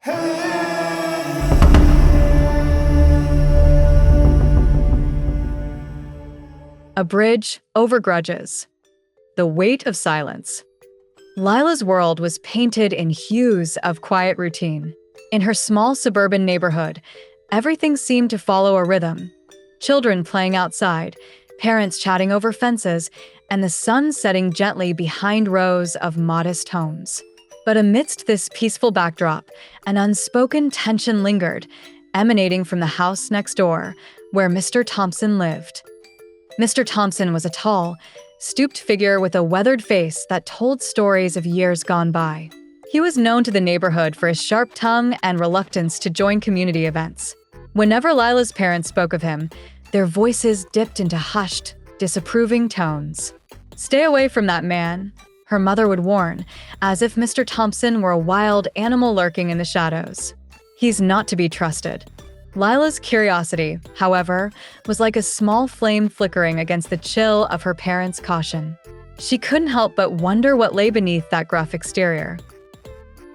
A Bridge Over Grudges. The Weight of Silence. Lila's world was painted in hues of quiet routine. In her small suburban neighborhood, everything seemed to follow a rhythm. Children playing outside, parents chatting over fences, and the sun setting gently behind rows of modest homes. But amidst this peaceful backdrop, an unspoken tension lingered, emanating from the house next door, where Mr. Thompson lived. Mr. Thompson was a tall, stooped figure with a weathered face that told stories of years gone by. He was known to the neighborhood for his sharp tongue and reluctance to join community events. Whenever Lila's parents spoke of him, their voices dipped into hushed, disapproving tones. "Stay away from that man," her mother would warn, as if Mr. Thompson were a wild animal lurking in the shadows. "He's not to be trusted." Lila's curiosity, however, was like a small flame flickering against the chill of her parents' caution. She couldn't help but wonder what lay beneath that gruff exterior.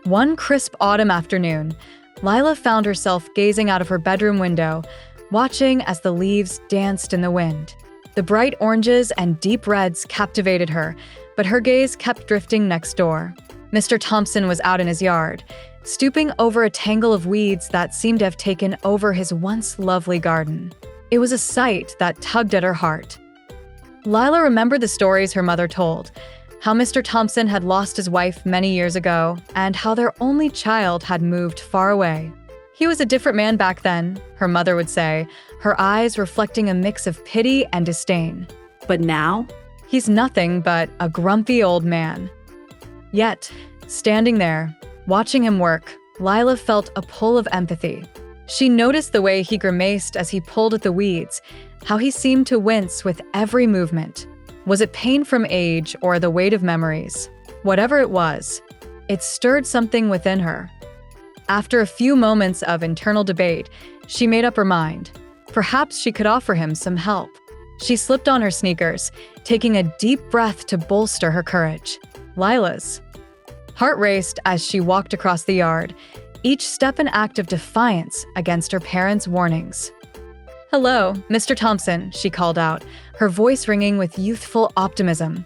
One crisp autumn afternoon, Lila found herself gazing out of her bedroom window, watching as the leaves danced in the wind. The bright oranges and deep reds captivated her, but her gaze kept drifting next door. Mr. Thompson was out in his yard, stooping over a tangle of weeds that seemed to have taken over his once lovely garden. It was a sight that tugged at her heart. Lila remembered the stories her mother told, how Mr. Thompson had lost his wife many years ago, and how their only child had moved far away. "He was a different man back then," her mother would say, her eyes reflecting a mix of pity and disdain. "But now?" "He's nothing but a grumpy old man." Yet, standing there, watching him work, Lila felt a pull of empathy. She noticed the way he grimaced as he pulled at the weeds, how he seemed to wince with every movement. Was it pain from age or the weight of memories? Whatever it was, it stirred something within her. After a few moments of internal debate, she made up her mind. Perhaps she could offer him some help. She slipped on her sneakers, taking a deep breath to bolster her courage. Lila's heart raced as she walked across the yard, each step an act of defiance against her parents' warnings. "Hello, Mr. Thompson," she called out, her voice ringing with youthful optimism.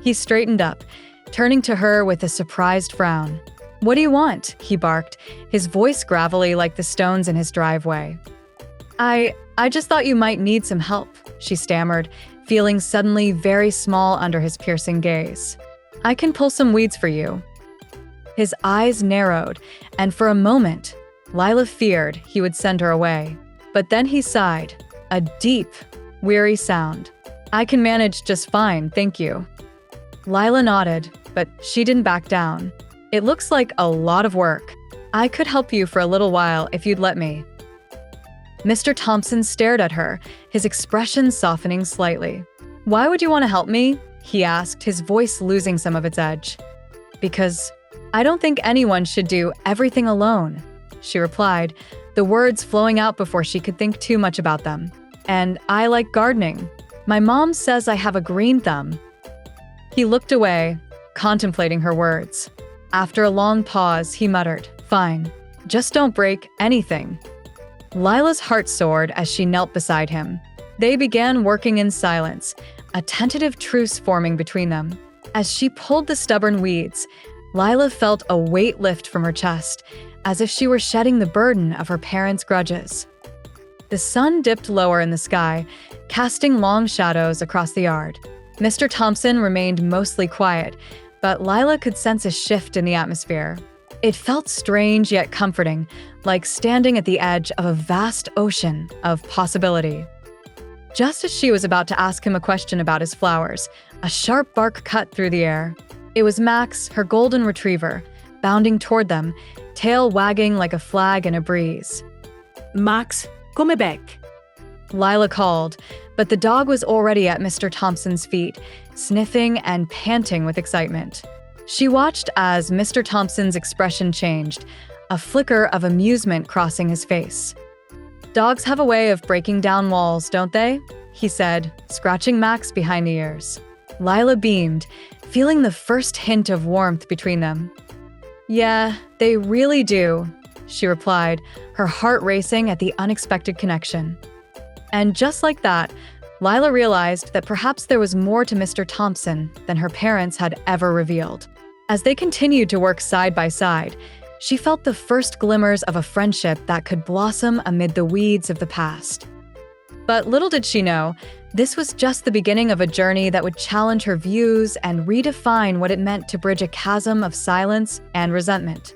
He straightened up, turning to her with a surprised frown. "What do you want?" he barked, his voice gravelly like the stones in his driveway. I just thought you might need some help," she stammered, feeling suddenly very small under his piercing gaze. "I can pull some weeds for you." His eyes narrowed, and for a moment, Lila feared he would send her away. But then he sighed, a deep, weary sound. "I can manage just fine, thank you." Lila nodded, but she didn't back down. "It looks like a lot of work. I could help you for a little while if you'd let me." Mr. Thompson stared at her, his expression softening slightly. "Why would you want to help me?" he asked, his voice losing some of its edge. "Because I don't think anyone should do everything alone," she replied, the words flowing out before she could think too much about them. "And I like gardening. My mom says I have a green thumb." He looked away, contemplating her words. After a long pause, he muttered, "Fine, just don't break anything." Lila's heart soared as she knelt beside him. They began working in silence, a tentative truce forming between them. As she pulled the stubborn weeds, Lila felt a weight lift from her chest, as if she were shedding the burden of her parents' grudges. The sun dipped lower in the sky, casting long shadows across the yard. Mr. Thompson remained mostly quiet, but Lila could sense a shift in the atmosphere. It felt strange yet comforting, like standing at the edge of a vast ocean of possibility. Just as she was about to ask him a question about his flowers, a sharp bark cut through the air. It was Max, her golden retriever, bounding toward them, tail wagging like a flag in a breeze. "Max, come back," Lila called, but the dog was already at Mr. Thompson's feet, sniffing and panting with excitement. She watched as Mr. Thompson's expression changed, a flicker of amusement crossing his face. "Dogs have a way of breaking down walls, don't they?" he said, scratching Max behind the ears. Lila beamed, feeling the first hint of warmth between them. Yeah, they really do, she replied, her heart racing at the unexpected connection. And just like that, Lila realized that perhaps there was more to Mr. Thompson than her parents had ever revealed. As they continued to work side by side, she felt the first glimmers of a friendship that could blossom amid the weeds of the past. But little did she know, this was just the beginning of a journey that would challenge her views and redefine what it meant to bridge a chasm of silence and resentment.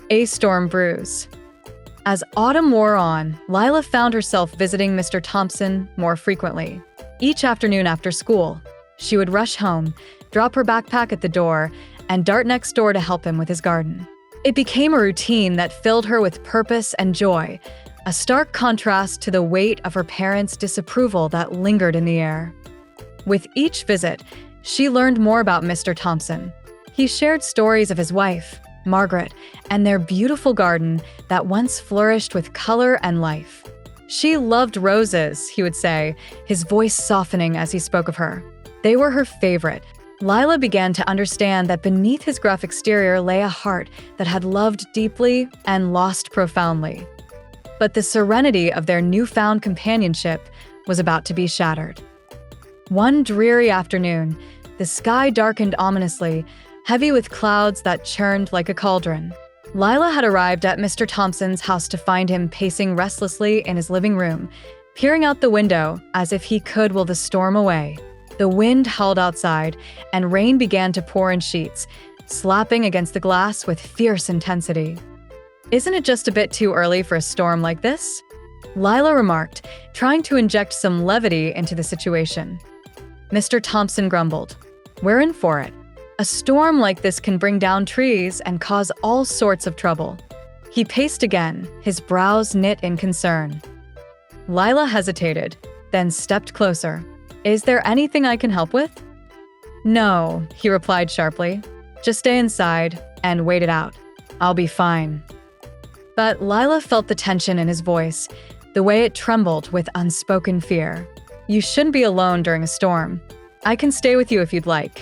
A storm brews. As autumn wore on, Lila found herself visiting Mr. Thompson more frequently. Each afternoon after school, she would rush home, drop her backpack at the door, and dart next door to help him with his garden. It became a routine that filled her with purpose and joy, a stark contrast to the weight of her parents' disapproval that lingered in the air. With each visit, she learned more about Mr. Thompson. He shared stories of his wife, Margaret, and their beautiful garden that once flourished with color and life. She loved roses, he would say, his voice softening as he spoke of her. They were her favorite. Lila began to understand that beneath his gruff exterior lay a heart that had loved deeply and lost profoundly. But the serenity of their newfound companionship was about to be shattered. One dreary afternoon, the sky darkened ominously, heavy with clouds that churned like a cauldron. Lila had arrived at Mr. Thompson's house to find him pacing restlessly in his living room, peering out the window as if he could will the storm away. The wind howled outside, and rain began to pour in sheets, slapping against the glass with fierce intensity. "Isn't it just a bit too early for a storm like this?" Lila remarked, trying to inject some levity into the situation. Mr. Thompson grumbled, "We're in for it. A storm like this can bring down trees and cause all sorts of trouble." He paced again, his brows knit in concern. Lila hesitated, then stepped closer. "Is there anything I can help with?" "No," he replied sharply. "Just stay inside and wait it out. I'll be fine." But Lila felt the tension in his voice, the way it trembled with unspoken fear. "You shouldn't be alone during a storm. I can stay with you if you'd like."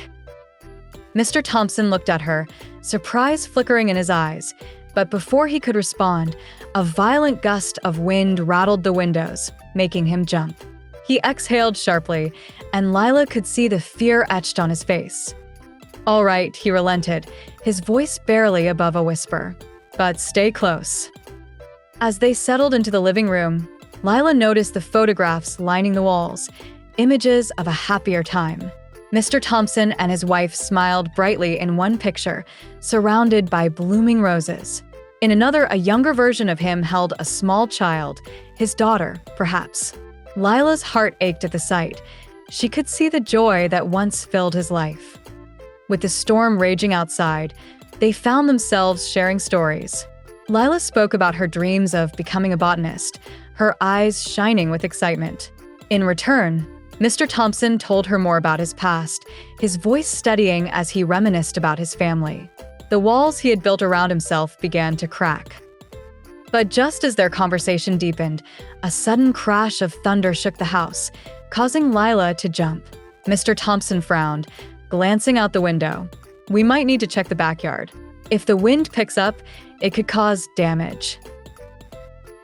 Mr. Thompson looked at her, surprise flickering in his eyes, but before he could respond, a violent gust of wind rattled the windows, making him jump. He exhaled sharply, and Lila could see the fear etched on his face. "All right," he relented, his voice barely above a whisper. "But stay close." As they settled into the living room, Lila noticed the photographs lining the walls, images of a happier time. Mr. Thompson and his wife smiled brightly in one picture, surrounded by blooming roses. In another, a younger version of him held a small child, his daughter, perhaps. Lila's heart ached at the sight. She could see the joy that once filled his life. With the storm raging outside, they found themselves sharing stories. Lila spoke about her dreams of becoming a botanist, her eyes shining with excitement. In return, Mr. Thompson told her more about his past, his voice steadying as he reminisced about his family. The walls he had built around himself began to crack. But just as their conversation deepened, a sudden crash of thunder shook the house, causing Lila to jump. Mr. Thompson frowned, glancing out the window. "We might need to check the backyard. If the wind picks up, it could cause damage."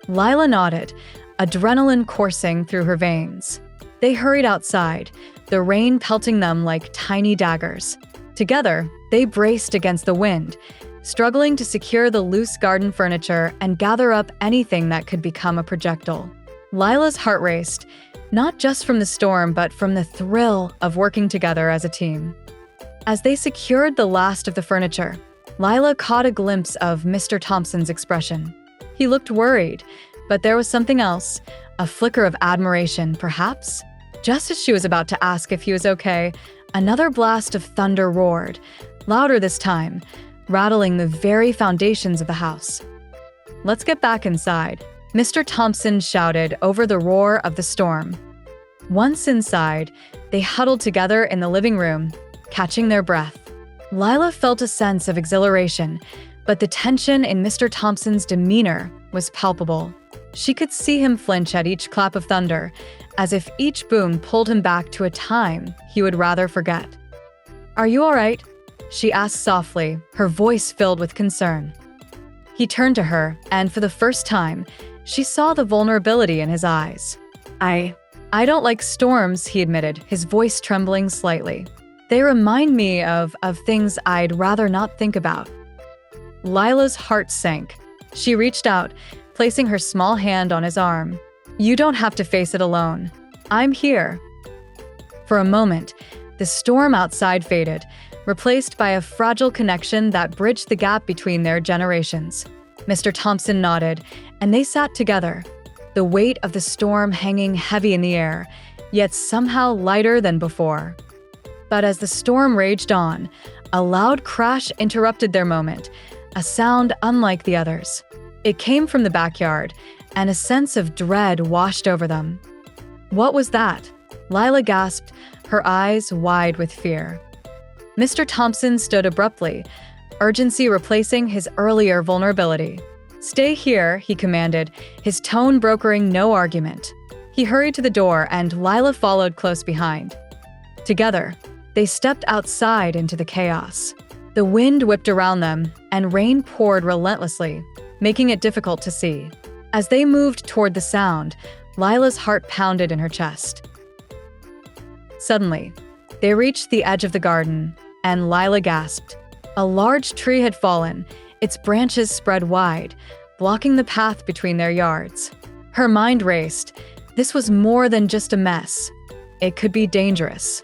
Lila nodded, adrenaline coursing through her veins. They hurried outside, the rain pelting them like tiny daggers. Together, they braced against the wind, struggling to secure the loose garden furniture and gather up anything that could become a projectile. Lila's heart raced, not just from the storm, but from the thrill of working together as a team. As they secured the last of the furniture, Lila caught a glimpse of Mr. Thompson's expression. He looked worried, but there was something else, a flicker of admiration, perhaps? Just as she was about to ask if he was okay, another blast of thunder roared, louder this time, rattling the very foundations of the house. "Let's get back inside," Mr. Thompson shouted over the roar of the storm. Once inside, they huddled together in the living room, catching their breath. Lila felt a sense of exhilaration, but the tension in Mr. Thompson's demeanor was palpable. She could see him flinch at each clap of thunder, as if each boom pulled him back to a time he would rather forget. "Are you all right?" she asked softly, her voice filled with concern. He turned to her, and for the first time, she saw the vulnerability in his eyes. I don't like storms, he admitted, his voice trembling slightly. They remind me of things I'd rather not think about. Lila's heart sank. She reached out, placing her small hand on his arm. You don't have to face it alone. I'm here. For a moment, the storm outside faded, replaced by a fragile connection that bridged the gap between their generations. Mr. Thompson nodded, and they sat together, the weight of the storm hanging heavy in the air, yet somehow lighter than before. But as the storm raged on, a loud crash interrupted their moment, a sound unlike the others. It came from the backyard, and a sense of dread washed over them. What was that? Lila gasped, her eyes wide with fear. Mr. Thompson stood abruptly, urgency replacing his earlier vulnerability. Stay here, he commanded, his tone brokering no argument. He hurried to the door, and Lila followed close behind. Together, they stepped outside into the chaos. The wind whipped around them, and rain poured relentlessly, making it difficult to see. As they moved toward the sound, Lila's heart pounded in her chest. Suddenly, they reached the edge of the garden, and Lila gasped. A large tree had fallen, its branches spread wide, blocking the path between their yards. Her mind raced. This was more than just a mess. It could be dangerous.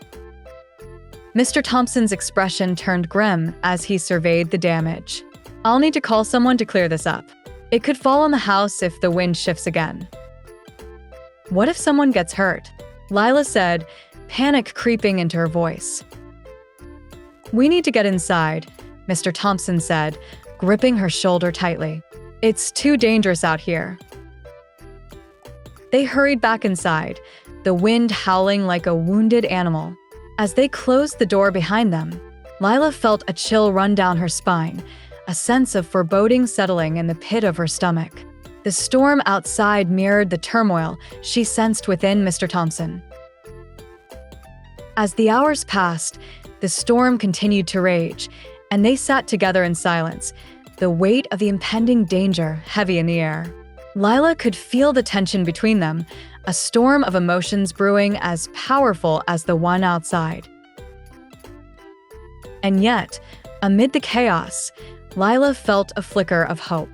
Mr. Thompson's expression turned grim as he surveyed the damage. I'll need to call someone to clear this up. It could fall on the house if the wind shifts again. What if someone gets hurt? Lila said, panic creeping into her voice. We need to get inside, Mr. Thompson said, gripping her shoulder tightly. It's too dangerous out here. They hurried back inside, the wind howling like a wounded animal. As they closed the door behind them, Lila felt a chill run down her spine, a sense of foreboding settling in the pit of her stomach. The storm outside mirrored the turmoil she sensed within Mr. Thompson. As the hours passed, the storm continued to rage, and they sat together in silence, the weight of the impending danger heavy in the air. Lila could feel the tension between them, a storm of emotions brewing as powerful as the one outside. And yet, amid the chaos, Lila felt a flicker of hope.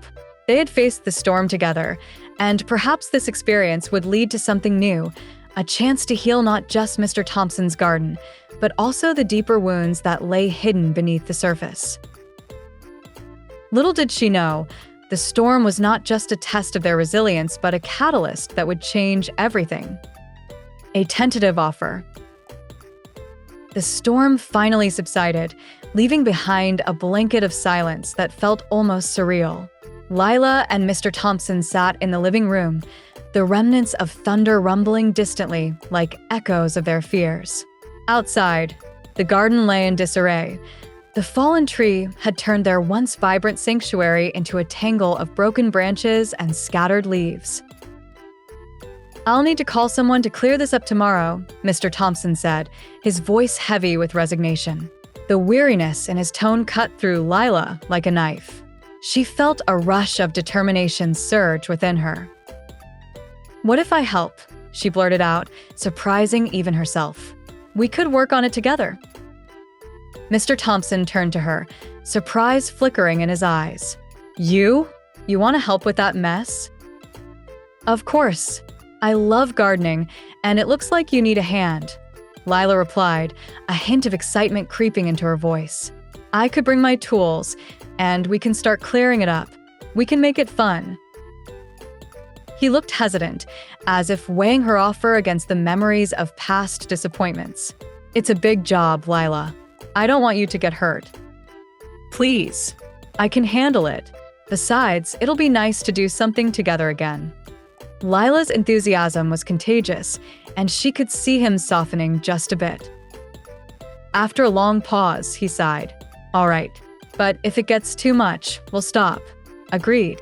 They had faced the storm together, and perhaps this experience would lead to something new, a chance to heal not just Mr. Thompson's garden, but also the deeper wounds that lay hidden beneath the surface. Little did she know, the storm was not just a test of their resilience, but a catalyst that would change everything. A tentative offer. The storm finally subsided, leaving behind a blanket of silence that felt almost surreal. Lila and Mr. Thompson sat in the living room, the remnants of thunder rumbling distantly like echoes of their fears. Outside, the garden lay in disarray. The fallen tree had turned their once vibrant sanctuary into a tangle of broken branches and scattered leaves. I'll need to call someone to clear this up tomorrow, Mr. Thompson said, his voice heavy with resignation. The weariness in his tone cut through Lila like a knife. She felt a rush of determination surge within her. What if I help? She blurted out, surprising even herself. We could work on it together. Mr. Thompson turned to her, surprise flickering in his eyes. You? You want to help with that mess? Of course. I love gardening, and it looks like you need a hand. Lila replied, a hint of excitement creeping into her voice. I could bring my tools, and we can start clearing it up. We can make it fun. He looked hesitant, as if weighing her offer against the memories of past disappointments. It's a big job, Lila. I don't want you to get hurt. Please. I can handle it. Besides, it'll be nice to do something together again. Lila's enthusiasm was contagious, and she could see him softening just a bit. After a long pause, he sighed. All right, but if it gets too much, we'll stop. Agreed.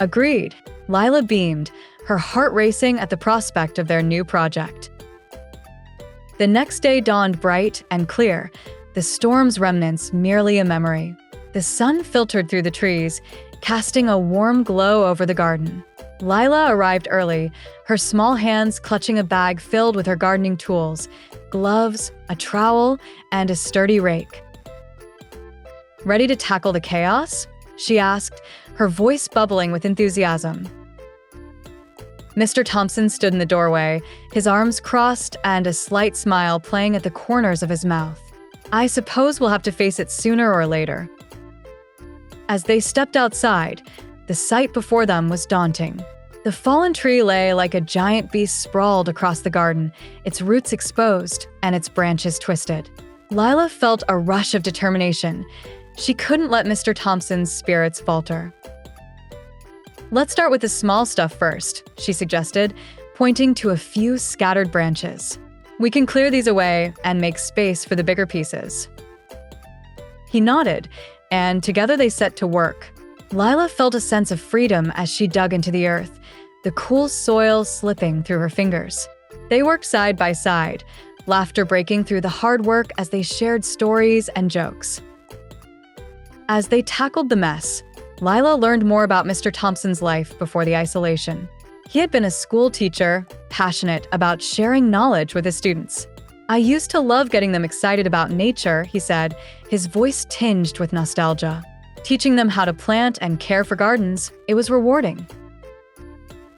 Agreed. Lila beamed, her heart racing at the prospect of their new project. The next day dawned bright and clear, the storm's remnants merely a memory. The sun filtered through the trees, casting a warm glow over the garden. Lila arrived early, her small hands clutching a bag filled with her gardening tools, gloves, a trowel, and a sturdy rake. "Ready to tackle the chaos?" she asked, her voice bubbling with enthusiasm. Mr. Thompson stood in the doorway, his arms crossed and a slight smile playing at the corners of his mouth. "I suppose we'll have to face it sooner or later." As they stepped outside, the sight before them was daunting. The fallen tree lay like a giant beast sprawled across the garden, its roots exposed and its branches twisted. Lila felt a rush of determination. She couldn't let Mr. Thompson's spirits falter. "Let's start with the small stuff first," she suggested, pointing to a few scattered branches. "We can clear these away and make space for the bigger pieces." He nodded, and together they set to work. Lila felt a sense of freedom as she dug into the earth, the cool soil slipping through her fingers. They worked side by side, laughter breaking through the hard work as they shared stories and jokes. As they tackled the mess, Lila learned more about Mr. Thompson's life before the isolation. He had been a school teacher, passionate about sharing knowledge with his students. "I used to love getting them excited about nature," he said, his voice tinged with nostalgia. "Teaching them how to plant and care for gardens, it was rewarding."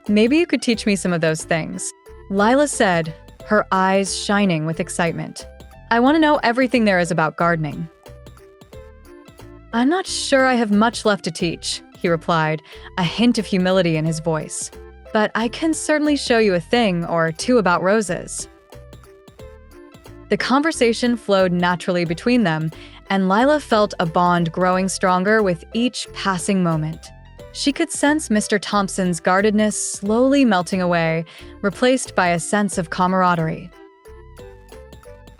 "Maybe you could teach me some of those things," Lila said, her eyes shining with excitement. "I want to know everything there is about gardening." "I'm not sure I have much left to teach," he replied, a hint of humility in his voice. "But I can certainly show you a thing or two about roses." The conversation flowed naturally between them, and Lila felt a bond growing stronger with each passing moment. She could sense Mr. Thompson's guardedness slowly melting away, replaced by a sense of camaraderie.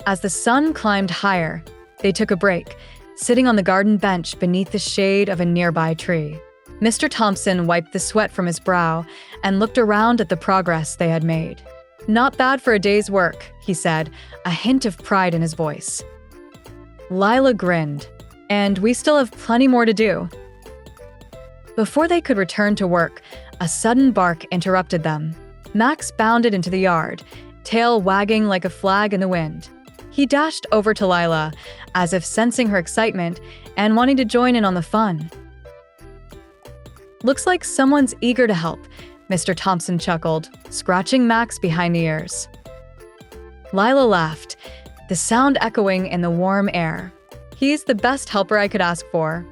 As the sun climbed higher, they took a break, sitting on the garden bench beneath the shade of a nearby tree. Mr. Thompson wiped the sweat from his brow and looked around at the progress they had made. "Not bad for a day's work," he said, a hint of pride in his voice. Lila grinned. "And we still have plenty more to do." Before they could return to work, a sudden bark interrupted them. Max bounded into the yard, tail wagging like a flag in the wind. He dashed over to Lila, as if sensing her excitement and wanting to join in on the fun. "Looks like someone's eager to help," Mr. Thompson chuckled, scratching Max behind the ears. Lila laughed, the sound echoing in the warm air. "He's the best helper I could ask for."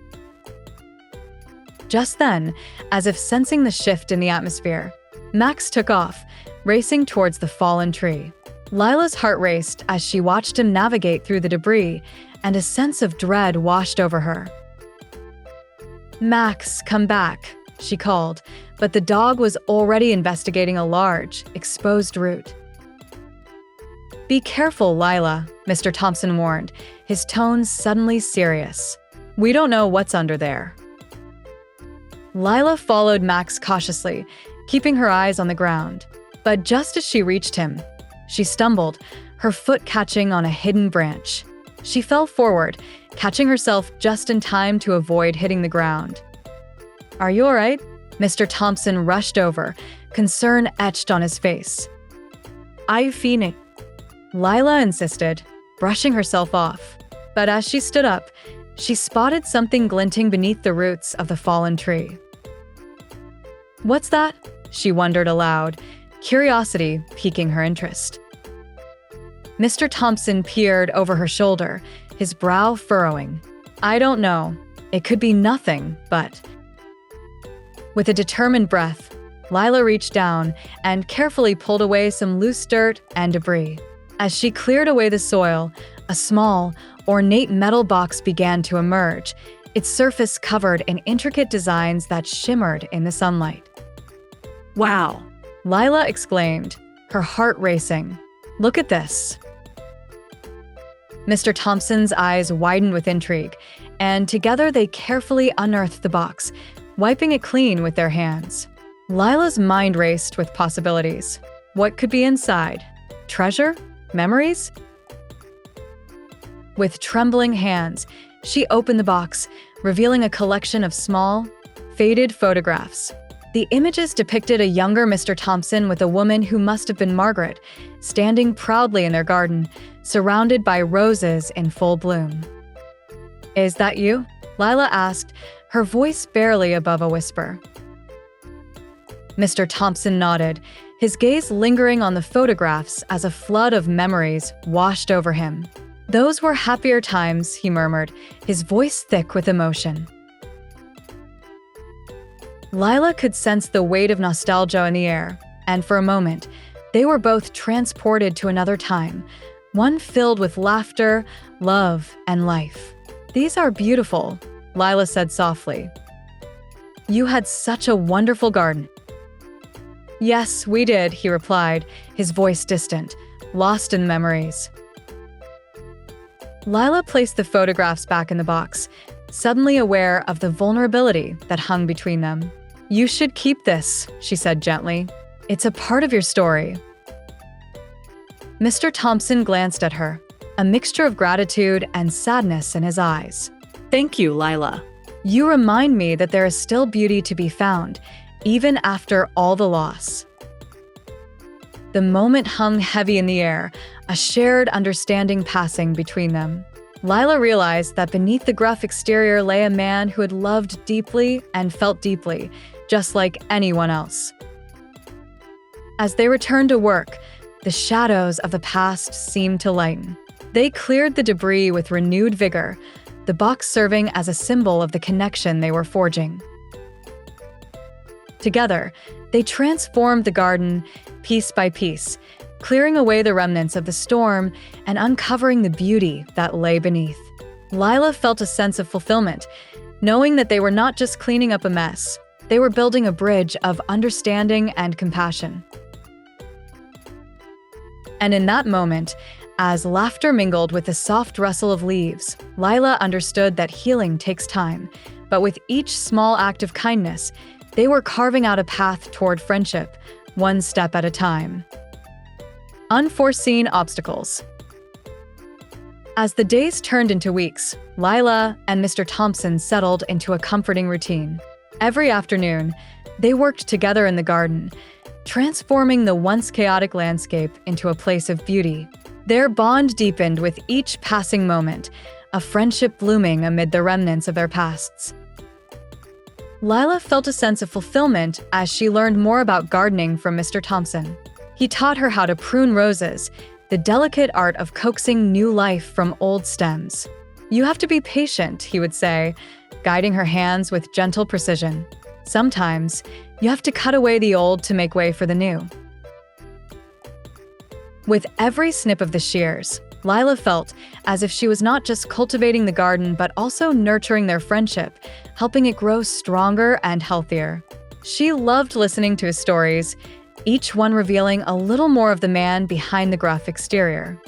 Just then, as if sensing the shift in the atmosphere, Max took off, racing towards the fallen tree. Lila's heart raced as she watched him navigate through the debris, and a sense of dread washed over her. "Max, come back," she called, but the dog was already investigating a large, exposed root. "Be careful, Lila," Mr. Thompson warned, his tone suddenly serious. "We don't know what's under there." Lila followed Max cautiously, keeping her eyes on the ground. But just as she reached him, she stumbled, her foot catching on a hidden branch. She fell forward, catching herself just in time to avoid hitting the ground. "Are you all right?" Mr. Thompson rushed over, concern etched on his face. "I'm fine," Lila insisted, brushing herself off. But as she stood up, she spotted something glinting beneath the roots of the fallen tree. "What's that?" she wondered aloud, curiosity piquing her interest. Mr. Thompson peered over her shoulder, his brow furrowing. "I don't know. It could be nothing, but..." With a determined breath, Lila reached down and carefully pulled away some loose dirt and debris. As she cleared away the soil, a small, ornate metal box began to emerge, its surface covered in intricate designs that shimmered in the sunlight. Wow, Lila exclaimed, her heart racing. "Look at this." Mr. Thompson's eyes widened with intrigue, and together they carefully unearthed the box, wiping it clean with their hands. Lila's mind raced with possibilities. What could be inside? Treasure? Memories? With trembling hands, she opened the box, revealing a collection of small, faded photographs. The images depicted a younger Mr. Thompson with a woman who must have been Margaret, standing proudly in their garden, surrounded by roses in full bloom. "Is that you?" Lila asked, her voice barely above a whisper. Mr. Thompson nodded, his gaze lingering on the photographs as a flood of memories washed over him. "Those were happier times," he murmured, his voice thick with emotion. Lila could sense the weight of nostalgia in the air, and for a moment, they were both transported to another time, one filled with laughter, love, and life. "These are beautiful," Lila said softly. "You had such a wonderful garden." "Yes, we did," he replied, his voice distant, lost in memories. Lila placed the photographs back in the box, suddenly aware of the vulnerability that hung between them. "You should keep this," she said gently. "It's a part of your story." Mr. Thompson glanced at her, a mixture of gratitude and sadness in his eyes. Thank you, Lila. "You remind me that there is still beauty to be found, even after all the loss." The moment hung heavy in the air, a shared understanding passing between them. Lila realized that beneath the gruff exterior lay a man who had loved deeply and felt deeply, just like anyone else. As they returned to work, the shadows of the past seemed to lighten. They cleared the debris with renewed vigor, the box serving as a symbol of the connection they were forging. Together, they transformed the garden piece by piece, clearing away the remnants of the storm and uncovering the beauty that lay beneath. Lila felt a sense of fulfillment, knowing that they were not just cleaning up a mess, they were building a bridge of understanding and compassion. And in that moment, as laughter mingled with the soft rustle of leaves, Lila understood that healing takes time, but with each small act of kindness, they were carving out a path toward friendship, one step at a time. Unforeseen obstacles. As the days turned into weeks, Lila and Mr. Thompson settled into a comforting routine. Every afternoon, they worked together in the garden, transforming the once chaotic landscape into a place of beauty. Their bond deepened with each passing moment, a friendship blooming amid the remnants of their pasts. Lila felt a sense of fulfillment as she learned more about gardening from Mr. Thompson. He taught her how to prune roses, the delicate art of coaxing new life from old stems. "You have to be patient," he would say, guiding her hands with gentle precision. "Sometimes, you have to cut away the old to make way for the new." With every snip of the shears, Lila felt as if she was not just cultivating the garden but also nurturing their friendship, helping it grow stronger and healthier. She loved listening to his stories, each one revealing a little more of the man behind the gruff exterior.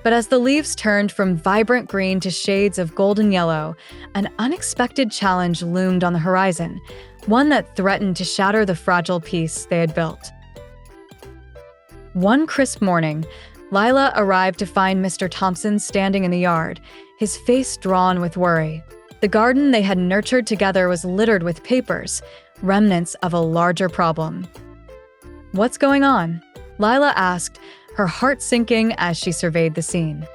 But as the leaves turned from vibrant green to shades of golden yellow, an unexpected challenge loomed on the horizon, one that threatened to shatter the fragile peace they had built. One crisp morning, Lila arrived to find Mr. Thompson standing in the yard, his face drawn with worry. The garden they had nurtured together was littered with papers, remnants of a larger problem. "What's going on?" Lila asked, her heart sinking as she surveyed the scene.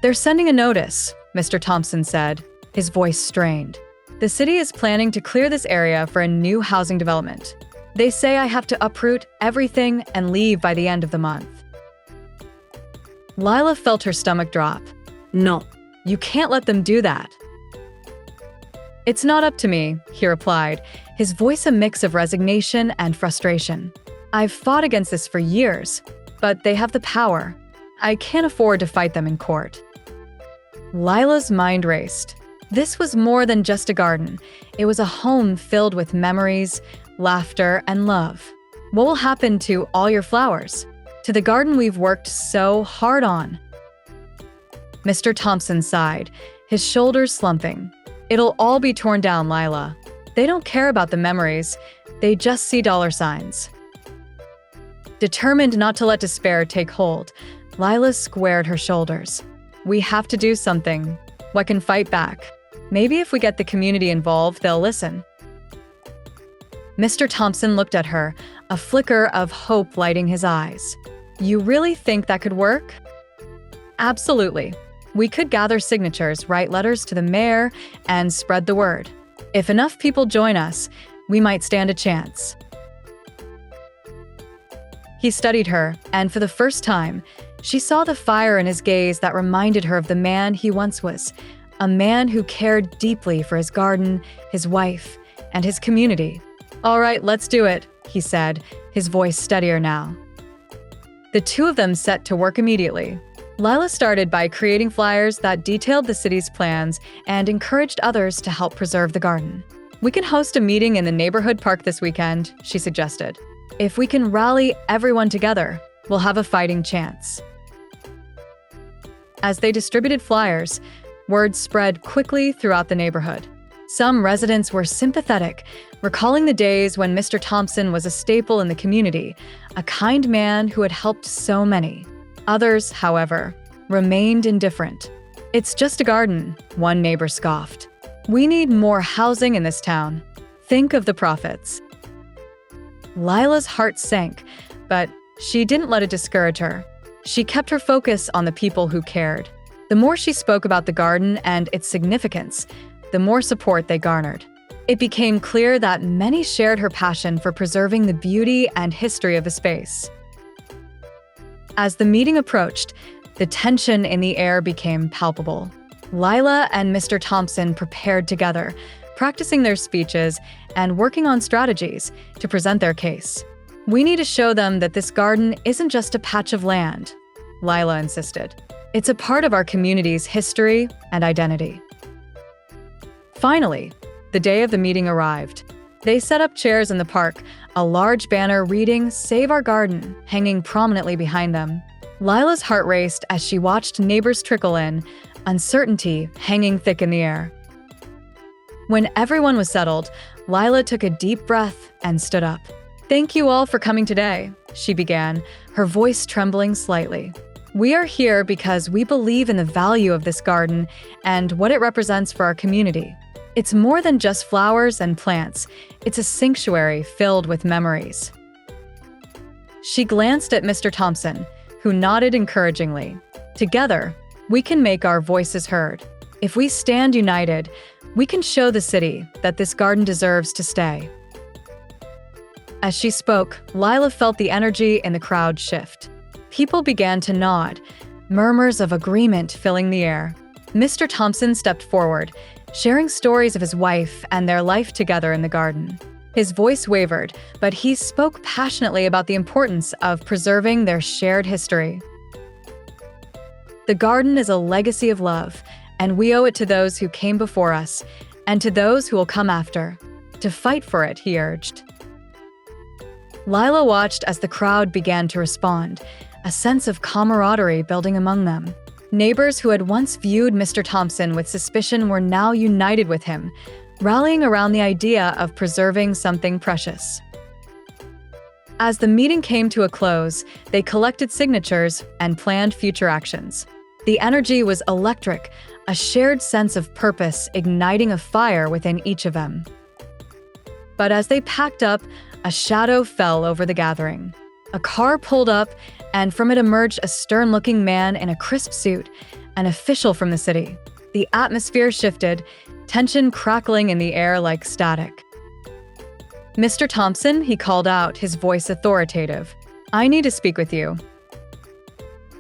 "They're sending a notice," Mr. Thompson said, his voice strained. "The city is planning to clear this area for a new housing development. They say I have to uproot everything and leave by the end of the month." Lila felt her stomach drop. No. "You can't let them do that." "It's not up to me," he replied, his voice a mix of resignation and frustration. "I've fought against this for years, but they have the power. I can't afford to fight them in court." Lila's mind raced. This was more than just a garden. It was a home filled with memories, laughter, and love. What will happen to all your flowers? To the garden we've worked so hard on? Mr. Thompson sighed, his shoulders slumping. "It'll all be torn down, Lila. They don't care about the memories. They just see dollar signs." Determined not to let despair take hold, Lila squared her shoulders. We have to do something. What can fight back? Maybe if we get the community involved, they'll listen. Mr. Thompson looked at her, a flicker of hope lighting his eyes. You really think that could work? Absolutely. We could gather signatures, write letters to the mayor, and spread the word. If enough people join us, we might stand a chance. He studied her, and for the first time, she saw the fire in his gaze that reminded her of the man he once was, a man who cared deeply for his garden, his wife, and his community. All right, let's do it, he said, his voice steadier now. The two of them set to work immediately. Lila started by creating flyers that detailed the city's plans and encouraged others to help preserve the garden. We can host a meeting in the neighborhood park this weekend, she suggested. If we can rally everyone together, we'll have a fighting chance. As they distributed flyers, word spread quickly throughout the neighborhood. Some residents were sympathetic, recalling the days when Mr. Thompson was a staple in the community, a kind man who had helped so many. Others, however, remained indifferent. It's just a garden, one neighbor scoffed. We need more housing in this town. Think of the profits. Lila's heart sank, but she didn't let it discourage her. She kept her focus on the people who cared. The more she spoke about the garden and its significance, the more support they garnered. It became clear that many shared her passion for preserving the beauty and history of the space. As the meeting approached, the tension in the air became palpable. Lila and Mr. Thompson prepared together, practicing their speeches and working on strategies to present their case. We need to show them that this garden isn't just a patch of land, Lila insisted. It's a part of our community's history and identity. Finally, the day of the meeting arrived. They set up chairs in the park, a large banner reading "Save Our Garden" hanging prominently behind them. Lila's heart raced as she watched neighbors trickle in, uncertainty hanging thick in the air. When everyone was settled, Lila took a deep breath and stood up. Thank you all for coming today, she began, her voice trembling slightly. We are here because we believe in the value of this garden and what it represents for our community. It's more than just flowers and plants. It's a sanctuary filled with memories. She glanced at Mr. Thompson, who nodded encouragingly. Together, we can make our voices heard. If we stand united, we can show the city that this garden deserves to stay. As she spoke, Lila felt the energy in the crowd shift. People began to nod, murmurs of agreement filling the air. Mr. Thompson stepped forward, sharing stories of his wife and their life together in the garden. His voice wavered, but he spoke passionately about the importance of preserving their shared history. The garden is a legacy of love, and we owe it to those who came before us and to those who will come after. To fight for it, he urged. Lila watched as the crowd began to respond, a sense of camaraderie building among them. Neighbors who had once viewed Mr. Thompson with suspicion were now united with him, rallying around the idea of preserving something precious. As the meeting came to a close, they collected signatures and planned future actions. The energy was electric, a shared sense of purpose igniting a fire within each of them. But as they packed up, a shadow fell over the gathering. A car pulled up, and from it emerged a stern-looking man in a crisp suit, an official from the city. The atmosphere shifted, tension crackling in the air like static. Mr. Thompson, he called out, his voice authoritative. I need to speak with you.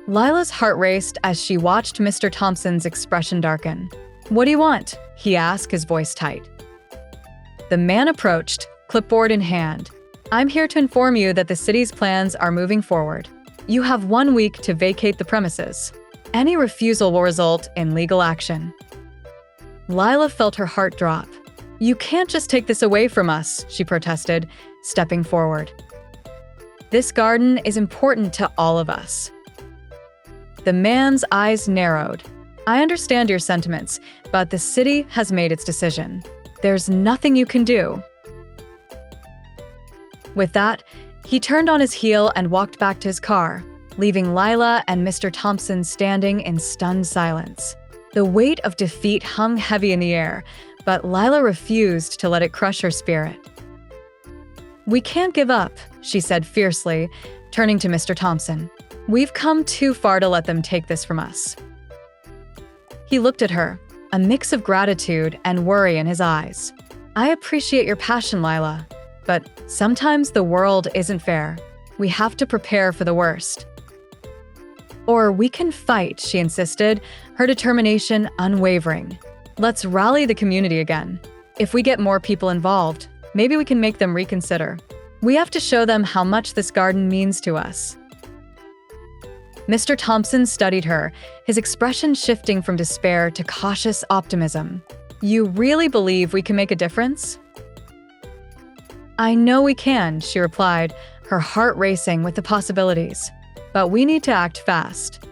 Lila's heart raced as she watched Mr. Thompson's expression darken. What do you want? He asked, his voice tight. The man approached, clipboard in hand. I'm here to inform you that the city's plans are moving forward. You have 1 week to vacate the premises. Any refusal will result in legal action. Lila felt her heart drop. You can't just take this away from us, she protested, stepping forward. This garden is important to all of us. The man's eyes narrowed. I understand your sentiments, but the city has made its decision. There's nothing you can do. With that, he turned on his heel and walked back to his car. leaving Lila and Mr. Thompson standing in stunned silence. The weight of defeat hung heavy in the air, but Lila refused to let it crush her spirit. "We can't give up," she said fiercely, turning to Mr. Thompson. "We've come too far to let them take this from us." He looked at her, a mix of gratitude and worry in his eyes. "I appreciate your passion, Lila, but sometimes the world isn't fair. We have to prepare for the worst." "Or we can fight," she insisted, her determination unwavering. "Let's rally the community again. If we get more people involved, maybe we can make them reconsider. We have to show them how much this garden means to us." Mr. Thompson studied her, his expression shifting from despair to cautious optimism. "You really believe we can make a difference?" "I know we can," she replied, her heart racing with the possibilities. "But we need to act fast."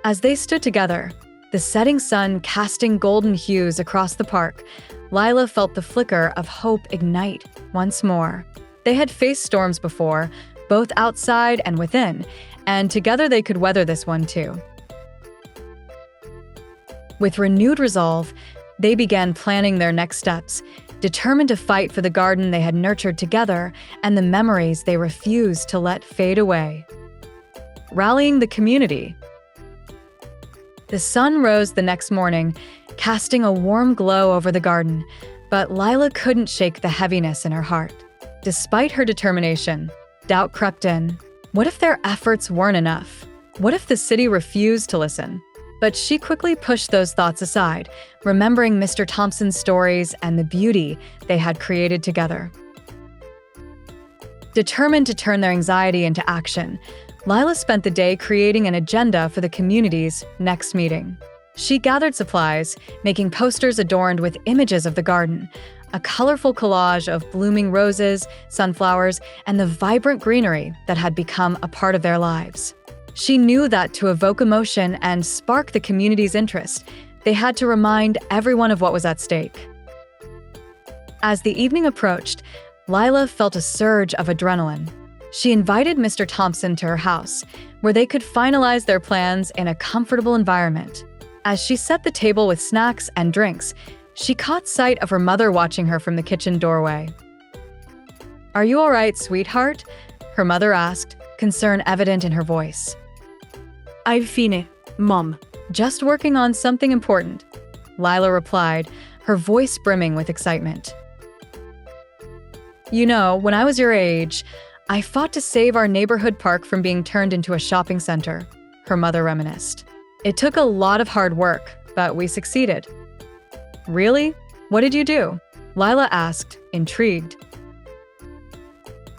As they stood together, the setting sun casting golden hues across the park, Lila felt the flicker of hope ignite once more. They had faced storms before, both outside and within, and together they could weather this one too. With renewed resolve, they began planning their next steps, determined to fight for the garden they had nurtured together and the memories they refused to let fade away. Rallying the community. The sun rose the next morning, casting a warm glow over the garden, but Lila couldn't shake the heaviness in her heart. Despite her determination, doubt crept in. What if their efforts weren't enough? What if the city refused to listen? But she quickly pushed those thoughts aside, remembering Mr. Thompson's stories and the beauty they had created together. Determined to turn their anxiety into action, Lila spent the day creating an agenda for the community's next meeting. She gathered supplies, making posters adorned with images of the garden, a colorful collage of blooming roses, sunflowers, and the vibrant greenery that had become a part of their lives. She knew that to evoke emotion and spark the community's interest, they had to remind everyone of what was at stake. As the evening approached, Lila felt a surge of adrenaline. She invited Mr. Thompson to her house, where they could finalize their plans in a comfortable environment. As she set the table with snacks and drinks, she caught sight of her mother watching her from the kitchen doorway. "Are you all right, sweetheart?" her mother asked, concern evident in her voice. "I've finished, Mom." "Just working on something important," Lila replied, her voice brimming with excitement. "You know, when I was your age, I fought to save our neighborhood park from being turned into a shopping center," her mother reminisced. "It took a lot of hard work, but we succeeded." "Really? What did you do?" Lila asked, intrigued.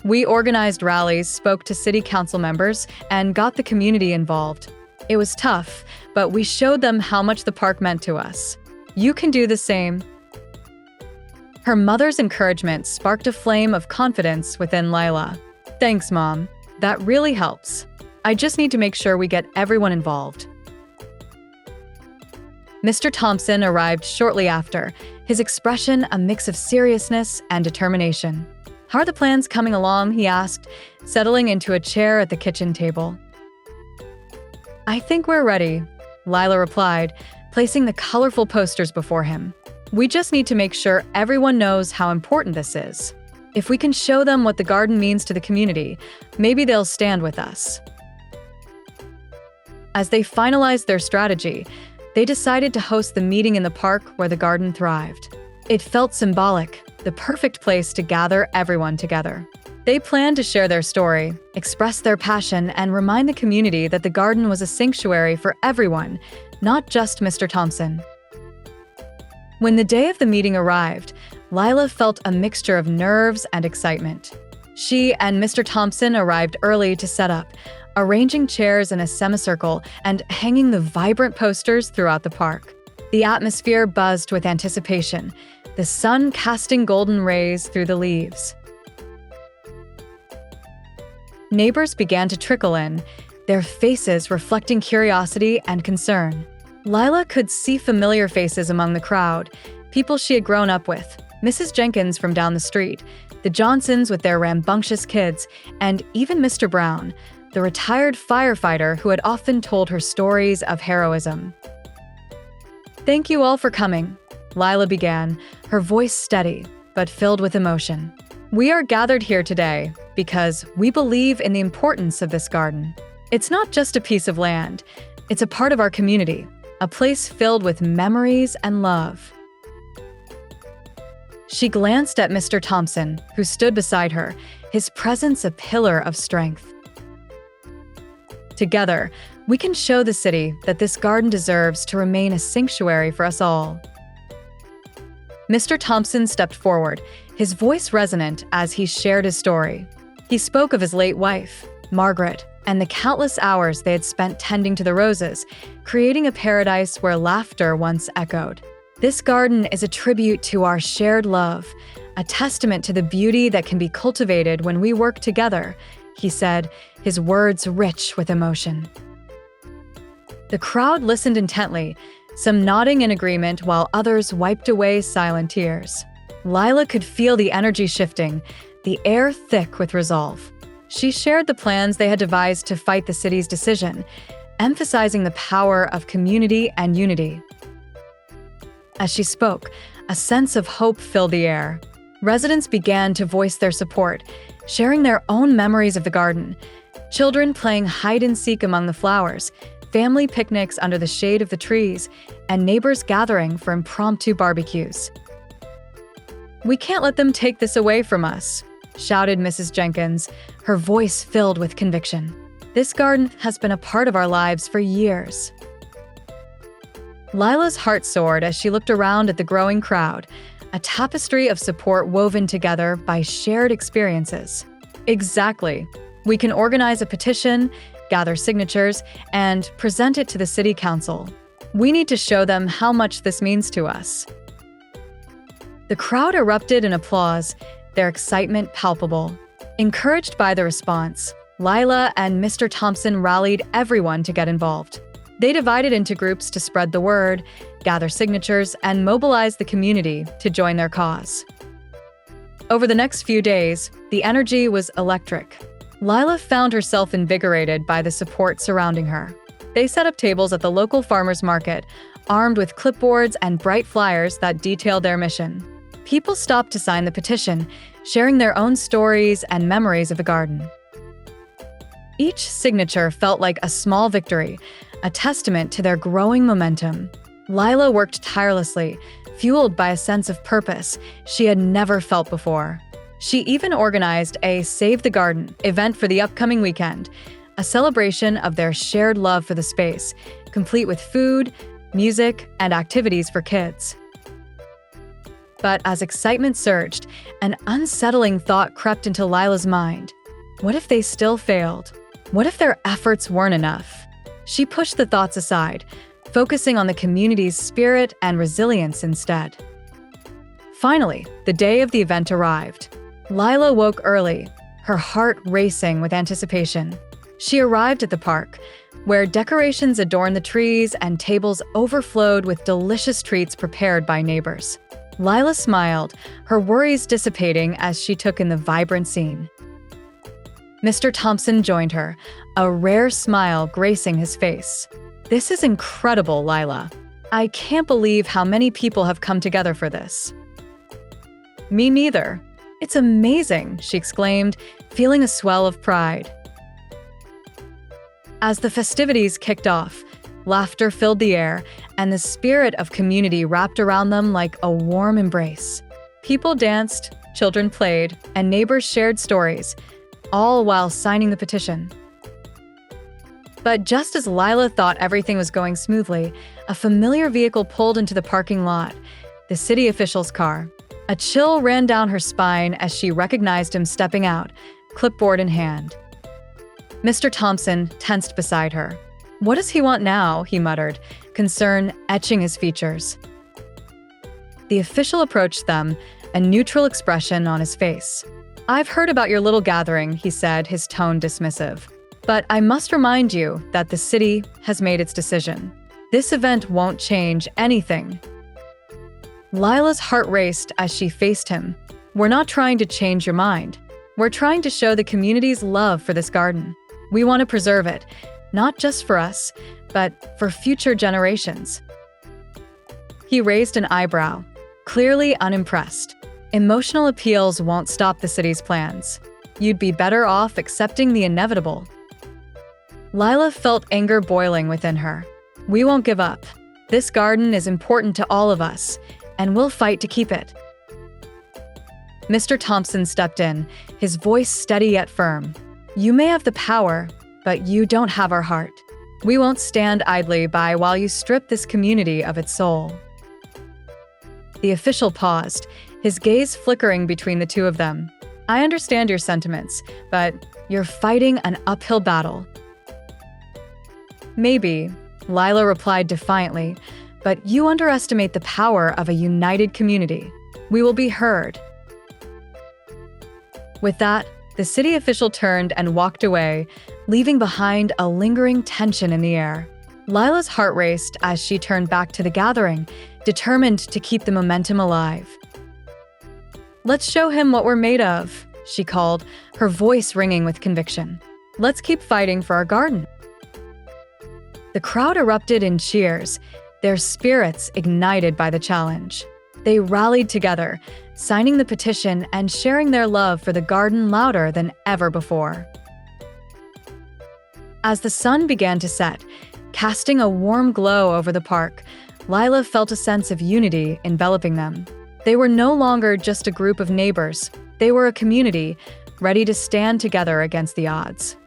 "We organized rallies, spoke to city council members, and got the community involved. It was tough, but we showed them how much the park meant to us. You can do the same." Her mother's encouragement sparked a flame of confidence within Lila. "Thanks, Mom. That really helps. I just need to make sure we get everyone involved." Mr. Thompson arrived shortly after, his expression a mix of seriousness and determination. "How are the plans coming along?" he asked, settling into a chair at the kitchen table. "I think we're ready," Lila replied, placing the colorful posters before him. "We just need to make sure everyone knows how important this is. If we can show them what the garden means to the community, maybe they'll stand with us." As they finalized their strategy, they decided to host the meeting in the park where the garden thrived. It felt symbolic, the perfect place to gather everyone together. They planned to share their story, express their passion, and remind the community that the garden was a sanctuary for everyone, not just Mr. Thompson. When the day of the meeting arrived, Lila felt a mixture of nerves and excitement. She and Mr. Thompson arrived early to set up, arranging chairs in a semicircle and hanging the vibrant posters throughout the park. The atmosphere buzzed with anticipation, the sun casting golden rays through the leaves. Neighbors began to trickle in, their faces reflecting curiosity and concern. Lila could see familiar faces among the crowd, people she had grown up with. Mrs. Jenkins from down the street, the Johnsons with their rambunctious kids, and even Mr. Brown, the retired firefighter who had often told her stories of heroism. "Thank you all for coming," Lila began, her voice steady but filled with emotion. "We are gathered here today because we believe in the importance of this garden. It's not just a piece of land, it's a part of our community, a place filled with memories and love." She glanced at Mr. Thompson, who stood beside her, his presence a pillar of strength. "Together, we can show the city that this garden deserves to remain a sanctuary for us all." Mr. Thompson stepped forward, his voice resonant as he shared his story. He spoke of his late wife, Margaret, and the countless hours they had spent tending to the roses, creating a paradise where laughter once echoed. "This garden is a tribute to our shared love, a testament to the beauty that can be cultivated when we work together," he said, his words rich with emotion. The crowd listened intently, some nodding in agreement while others wiped away silent tears. Lila could feel the energy shifting, the air thick with resolve. She shared the plans they had devised to fight the city's decision, emphasizing the power of community and unity. As she spoke, a sense of hope filled the air. Residents began to voice their support, sharing their own memories of the garden. Children playing hide-and-seek among the flowers, family picnics under the shade of the trees, and neighbors gathering for impromptu barbecues. "We can't let them take this away from us," shouted Mrs. Jenkins, her voice filled with conviction. "This garden has been a part of our lives for years." Lila's heart soared as she looked around at the growing crowd, a tapestry of support woven together by shared experiences. "Exactly. We can organize a petition, gather signatures, and present it to the city council. We need to show them how much this means to us." The crowd erupted in applause, their excitement palpable. Encouraged by the response, Lila and Mr. Thompson rallied everyone to get involved. They divided into groups to spread the word, gather signatures, and mobilize the community to join their cause. Over the next few days, the energy was electric. Lila found herself invigorated by the support surrounding her. They set up tables at the local farmers market, armed with clipboards and bright flyers that detailed their mission. People stopped to sign the petition, sharing their own stories and memories of the garden. Each signature felt like a small victory, a testament to their growing momentum. Lila worked tirelessly, fueled by a sense of purpose she had never felt before. She even organized a Save the Garden event for the upcoming weekend, a celebration of their shared love for the space, complete with food, music, and activities for kids. But as excitement surged, an unsettling thought crept into Lila's mind. What if they still failed? What if their efforts weren't enough? She pushed the thoughts aside, focusing on the community's spirit and resilience instead. Finally, the day of the event arrived. Lila woke early, her heart racing with anticipation. She arrived at the park, where decorations adorned the trees and tables overflowed with delicious treats prepared by neighbors. Lila smiled, her worries dissipating as she took in the vibrant scene. Mr. Thompson joined her, a rare smile gracing his face. "This is incredible, Lila. I can't believe how many people have come together for this." "Me neither. It's amazing," she exclaimed, feeling a swell of pride. As the festivities kicked off, laughter filled the air, and the spirit of community wrapped around them like a warm embrace. People danced, children played, and neighbors shared stories, all while signing the petition. But just as Lila thought everything was going smoothly, a familiar vehicle pulled into the parking lot, the city official's car. A chill ran down her spine as she recognized him stepping out, clipboard in hand. Mr. Thompson tensed beside her. "What does he want now?" he muttered, concern etching his features. The official approached them, a neutral expression on his face. "I've heard about your little gathering," he said, his tone dismissive. "But I must remind you that the city has made its decision. This event won't change anything." Lila's heart raced as she faced him. We're not trying to change your mind. We're trying to show the community's love for this garden. We want to preserve it, not just for us, but for future generations." He raised an eyebrow, clearly unimpressed. Emotional appeals won't stop the city's plans. You'd be better off accepting the inevitable. Lila felt anger boiling within her. "We won't give up. This garden is important to all of us, and we'll fight to keep it." Mr. Thompson stepped in, his voice steady yet firm. "You may have the power, but you don't have our heart. We won't stand idly by while you strip this community of its soul." The official paused, his gaze flickering between the two of them. "I understand your sentiments, but you're fighting an uphill battle." "Maybe," Lila replied defiantly, "but you underestimate the power of a united community. We will be heard." With that, the city official turned and walked away, leaving behind a lingering tension in the air. Lila's heart raced as she turned back to the gathering, determined to keep the momentum alive. "Let's show him what we're made of," she called, her voice ringing with conviction. "Let's keep fighting for our garden." The crowd erupted in cheers, their spirits ignited by the challenge. They rallied together, signing the petition and sharing their love for the garden louder than ever before. As the sun began to set, casting a warm glow over the park, Lila felt a sense of unity enveloping them. They were no longer just a group of neighbors, they were a community, ready to stand together against the odds.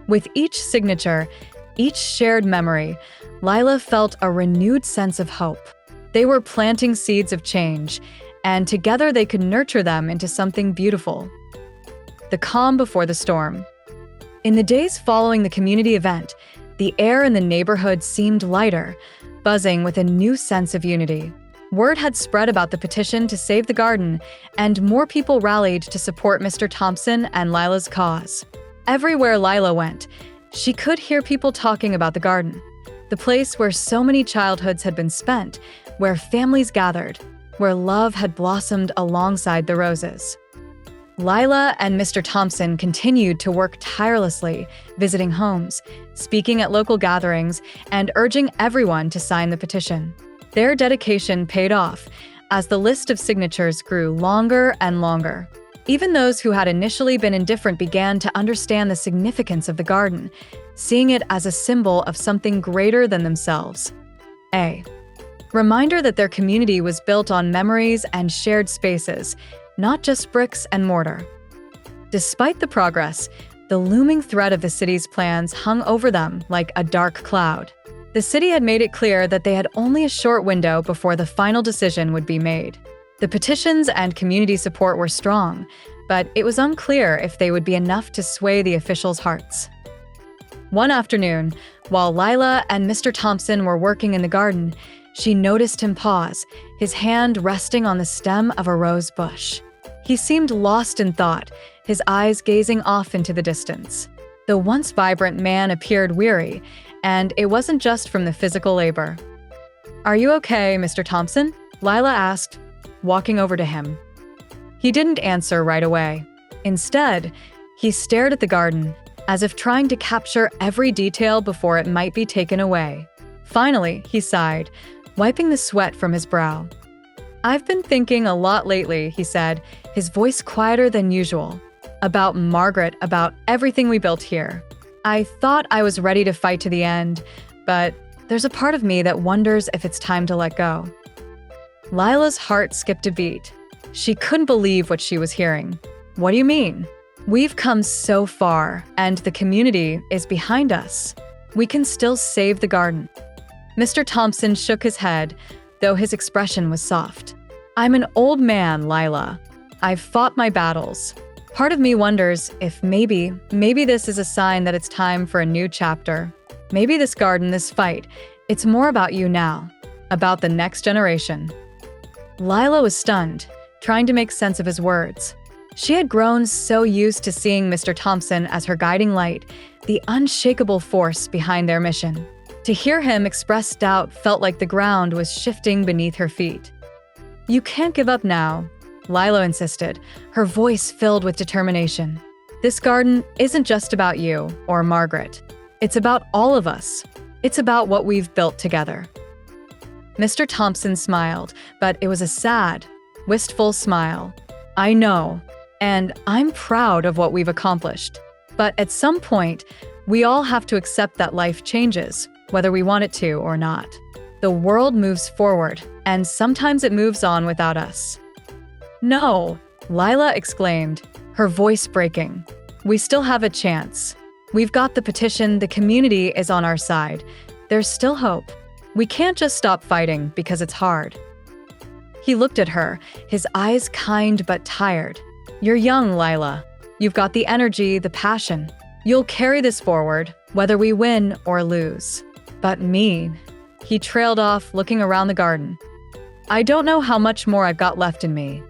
With each signature, each shared memory, Lila felt a renewed sense of hope. They were planting seeds of change, and together they could nurture them into something beautiful. The calm before the storm. In the days following the community event, the air in the neighborhood seemed lighter, buzzing with a new sense of unity. Word had spread about the petition to save the garden, and more people rallied to support Mr. Thompson and Lila's cause. Everywhere Lila went, she could hear people talking about the garden, the place where so many childhoods had been spent, where families gathered, where love had blossomed alongside the roses. Lila and Mr. Thompson continued to work tirelessly, visiting homes, speaking at local gatherings, and urging everyone to sign the petition. Their dedication paid off, as the list of signatures grew longer and longer. Even those who had initially been indifferent began to understand the significance of the garden, seeing it as a symbol of something greater than themselves. A reminder that their community was built on memories and shared spaces, not just bricks and mortar. Despite the progress, the looming threat of the city's plans hung over them like a dark cloud. The city had made it clear that they had only a short window before the final decision would be made. The petitions and community support were strong, but it was unclear if they would be enough to sway the officials' hearts. One afternoon, while Lila and Mr. Thompson were working in the garden, she noticed him pause, his hand resting on the stem of a rose bush. He seemed lost in thought, his eyes gazing off into the distance. The once vibrant man appeared weary, and it wasn't just from the physical labor. "Are you okay, Mr. Thompson?" Lila asked, walking over to him. He didn't answer right away. Instead, he stared at the garden, as if trying to capture every detail before it might be taken away. Finally, he sighed, wiping the sweat from his brow. "I've been thinking a lot lately," he said, his voice quieter than usual. "About Margaret, about everything we built here. I thought I was ready to fight to the end, but there's a part of me that wonders if it's time to let go." Lila's heart skipped a beat. She couldn't believe what she was hearing. "What do you mean?" "We've come so far, and the community is behind us. We can still save the garden." Mr. Thompson shook his head, though his expression was soft. "I'm an old man, Lila. I've fought my battles. Part of me wonders if maybe this is a sign that it's time for a new chapter. Maybe this garden, this fight, it's more about you now, about the next generation." Lila was stunned, trying to make sense of his words. She had grown so used to seeing Mr. Thompson as her guiding light, the unshakable force behind their mission. To hear him express doubt felt like the ground was shifting beneath her feet. "You can't give up now. Lila insisted, her voice filled with determination. "This garden isn't just about you or Margaret. It's about all of us. It's about what we've built together." Mr. Thompson smiled, but it was a sad, wistful smile. "I know, and I'm proud of what we've accomplished. But at some point, we all have to accept that life changes, whether we want it to or not. The world moves forward, and sometimes it moves on without us." "No," Lila exclaimed, her voice breaking. "We still have a chance. We've got the petition, the community is on our side. There's still hope. We can't just stop fighting because it's hard." He looked at her, his eyes kind but tired. "You're young, Lila. You've got the energy, the passion. You'll carry this forward, whether we win or lose. But me," he trailed off, looking around the garden. "I don't know how much more I've got left in me."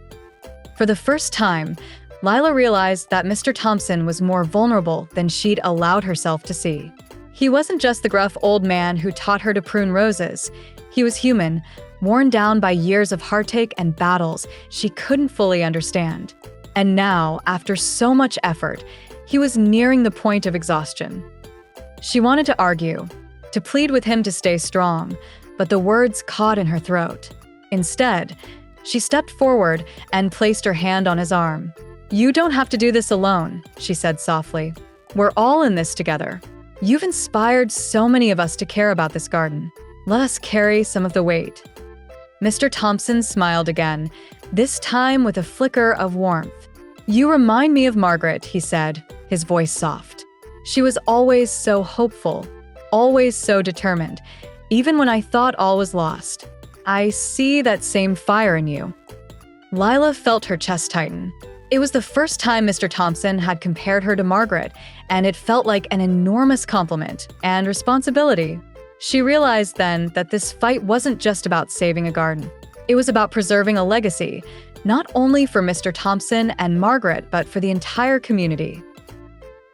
For the first time, Lila realized that Mr. Thompson was more vulnerable than she'd allowed herself to see. He wasn't just the gruff old man who taught her to prune roses. He was human, worn down by years of heartache and battles she couldn't fully understand. And now, after so much effort, he was nearing the point of exhaustion. She wanted to argue, to plead with him to stay strong, but the words caught in her throat. Instead, she stepped forward and placed her hand on his arm. "You don't have to do this alone," she said softly. "We're all in this together. You've inspired so many of us to care about this garden. Let us carry some of the weight." Mr. Thompson smiled again, this time with a flicker of warmth. "You remind me of Margaret," he said, his voice soft. "She was always so hopeful, always so determined, even when I thought all was lost. I see that same fire in you." Lila felt her chest tighten. It was the first time Mr. Thompson had compared her to Margaret, and it felt like an enormous compliment and responsibility. She realized then that this fight wasn't just about saving a garden. It was about preserving a legacy, not only for Mr. Thompson and Margaret, but for the entire community.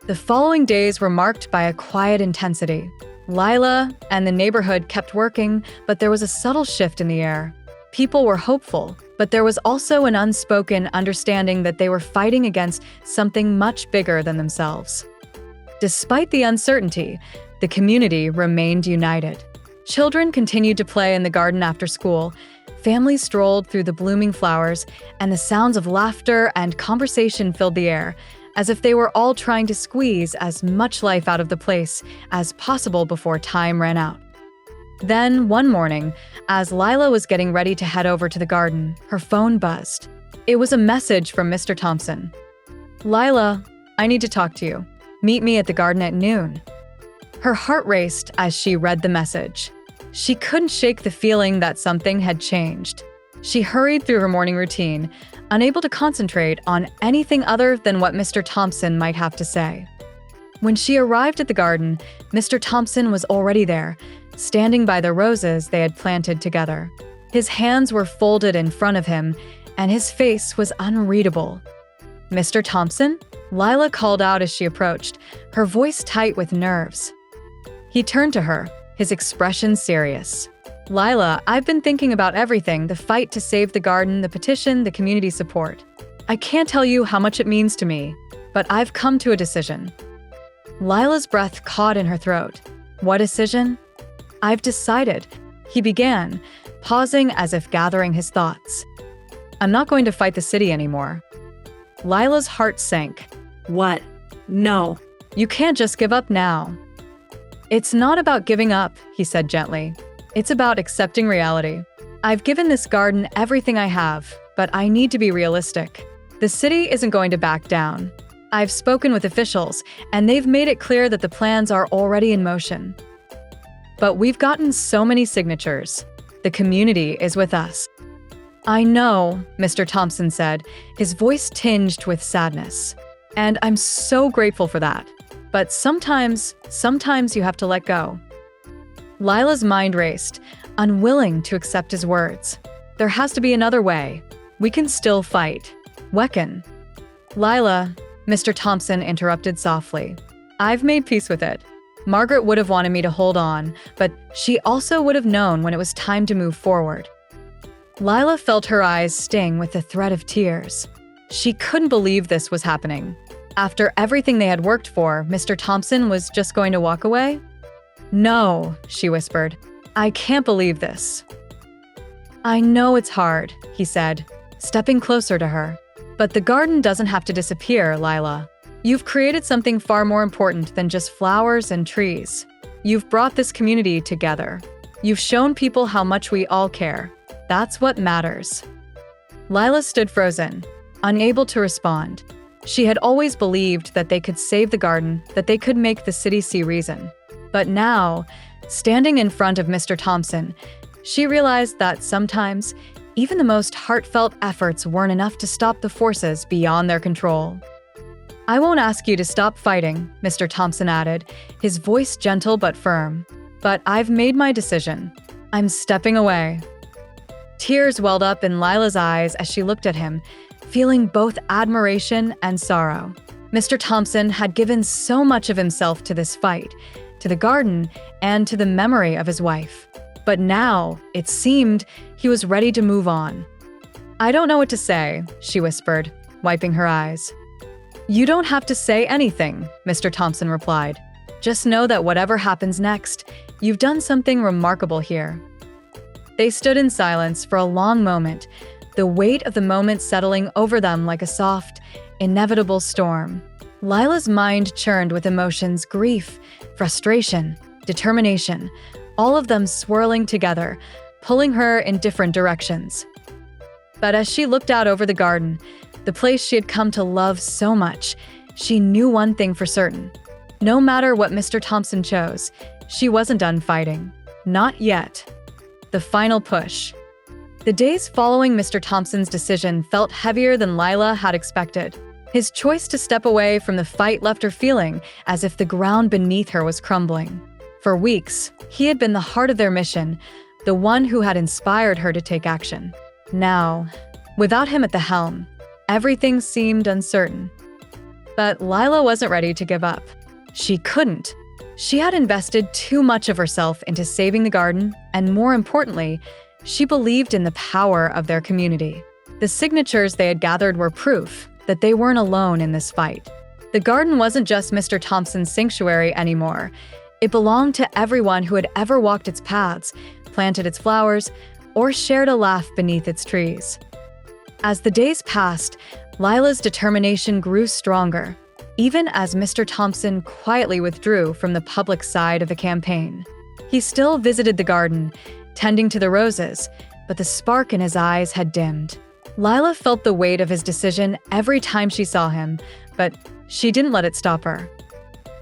The following days were marked by a quiet intensity. Lila and the neighborhood kept working, but there was a subtle shift in the air. People were hopeful, but there was also an unspoken understanding that they were fighting against something much bigger than themselves. Despite the uncertainty, the community remained united. Children continued to play in the garden after school, families strolled through the blooming flowers, and the sounds of laughter and conversation filled the air, as if they were all trying to squeeze as much life out of the place as possible before time ran out. Then, one morning, as Lila was getting ready to head over to the garden, her phone buzzed. It was a message from Mr. Thompson. "Lila, I need to talk to you. Meet me at the garden at noon." Her heart raced as she read the message. She couldn't shake the feeling that something had changed. She hurried through her morning routine, unable to concentrate on anything other than what Mr. Thompson might have to say. When she arrived at the garden, Mr. Thompson was already there, standing by the roses they had planted together. His hands were folded in front of him, and his face was unreadable. "Mr. Thompson?" Lila called out as she approached, her voice tight with nerves. He turned to her, his expression serious. "Lila, I've been thinking about everything, the fight to save the garden, the petition, the community support. I can't tell you how much it means to me, but I've come to a decision." Lila's breath caught in her throat. "What decision?" "I've decided," he began, pausing as if gathering his thoughts. "I'm not going to fight the city anymore." Lila's heart sank. "What? No." "You can't just give up now." "It's not about giving up," he said gently. "It's about accepting reality. I've given this garden everything I have, but I need to be realistic. The city isn't going to back down. I've spoken with officials, and they've made it clear that the plans are already in motion. But we've gotten so many signatures. The community is with us." "I know," Mr. Thompson said, his voice tinged with sadness. "And I'm so grateful for that. But sometimes you have to let go." Lila's mind raced, unwilling to accept his words. "There has to be another way. We can still fight. Wecken." "Lila," Mr. Thompson interrupted softly. "I've made peace with it. Margaret would have wanted me to hold on, but she also would have known when it was time to move forward." Lila felt her eyes sting with the threat of tears. She couldn't believe this was happening. After everything they had worked for, Mr. Thompson was just going to walk away? "No," she whispered. "I can't believe this." "I know it's hard," he said, stepping closer to her. "But the garden doesn't have to disappear, Lila. You've created something far more important than just flowers and trees. You've brought this community together. You've shown people how much we all care. That's what matters." Lila stood frozen, unable to respond. She had always believed that they could save the garden, that they could make the city see reason. But now, standing in front of Mr. Thompson, she realized that sometimes, even the most heartfelt efforts weren't enough to stop the forces beyond their control. "I won't ask you to stop fighting," Mr. Thompson added, his voice gentle but firm. "But I've made my decision. I'm stepping away." Tears welled up in Lila's eyes as she looked at him, feeling both admiration and sorrow. Mr. Thompson had given so much of himself to this fight, to the garden, and to the memory of his wife. But now, it seemed, he was ready to move on. "I don't know what to say," she whispered, wiping her eyes. "You don't have to say anything," Mr. Thompson replied. "Just know that whatever happens next, you've done something remarkable here." They stood in silence for a long moment, the weight of the moment settling over them like a soft, inevitable storm. Lila's mind churned with emotions: grief, frustration, determination, all of them swirling together, pulling her in different directions. But as she looked out over the garden, the place she had come to love so much, she knew one thing for certain. No matter what Mr. Thompson chose, she wasn't done fighting. Not yet. The final push. The days following Mr. Thompson's decision felt heavier than Lila had expected. His choice to step away from the fight left her feeling as if the ground beneath her was crumbling. For weeks, he had been the heart of their mission, the one who had inspired her to take action. Now, without him at the helm, everything seemed uncertain. But Lila wasn't ready to give up. She couldn't. She had invested too much of herself into saving the garden, and more importantly, she believed in the power of their community. The signatures they had gathered were proof that they weren't alone in this fight. The garden wasn't just Mr. Thompson's sanctuary anymore. It belonged to everyone who had ever walked its paths, planted its flowers, or shared a laugh beneath its trees. As the days passed, Lila's determination grew stronger, even as Mr. Thompson quietly withdrew from the public side of the campaign. He still visited the garden, tending to the roses, but the spark in his eyes had dimmed. Lila felt the weight of his decision every time she saw him, but she didn't let it stop her.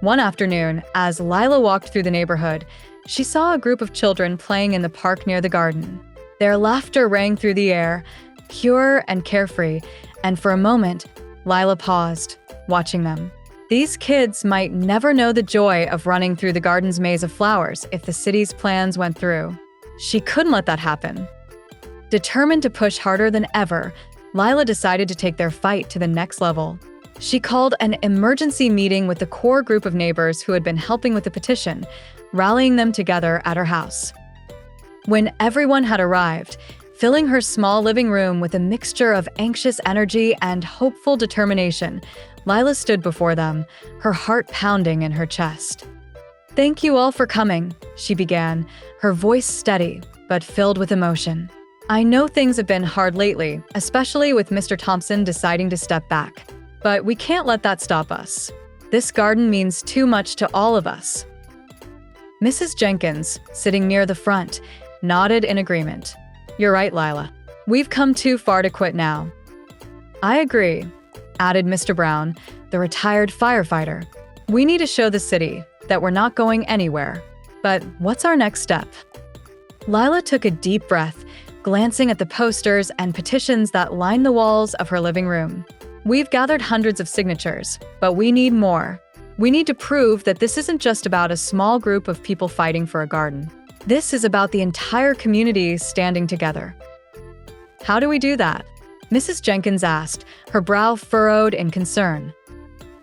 One afternoon, as Lila walked through the neighborhood, she saw a group of children playing in the park near the garden. Their laughter rang through the air, pure and carefree, and for a moment, Lila paused, watching them. These kids might never know the joy of running through the garden's maze of flowers if the city's plans went through. She couldn't let that happen. Determined to push harder than ever, Lila decided to take their fight to the next level. She called an emergency meeting with the core group of neighbors who had been helping with the petition, rallying them together at her house. When everyone had arrived, filling her small living room with a mixture of anxious energy and hopeful determination, Lila stood before them, her heart pounding in her chest. "Thank you all for coming," she began, her voice steady but filled with emotion. "I know things have been hard lately, especially with Mr. Thompson deciding to step back. But we can't let that stop us. This garden means too much to all of us." Mrs. Jenkins, sitting near the front, nodded in agreement. "You're right, Lila. We've come too far to quit now." "I agree," added Mr. Brown, the retired firefighter. "We need to show the city that we're not going anywhere. But what's our next step?" Lila took a deep breath, glancing at the posters and petitions that lined the walls of her living room. "We've gathered hundreds of signatures, but we need more. We need to prove that this isn't just about a small group of people fighting for a garden. This is about the entire community standing together." "How do we do that?" Mrs. Jenkins asked, her brow furrowed in concern.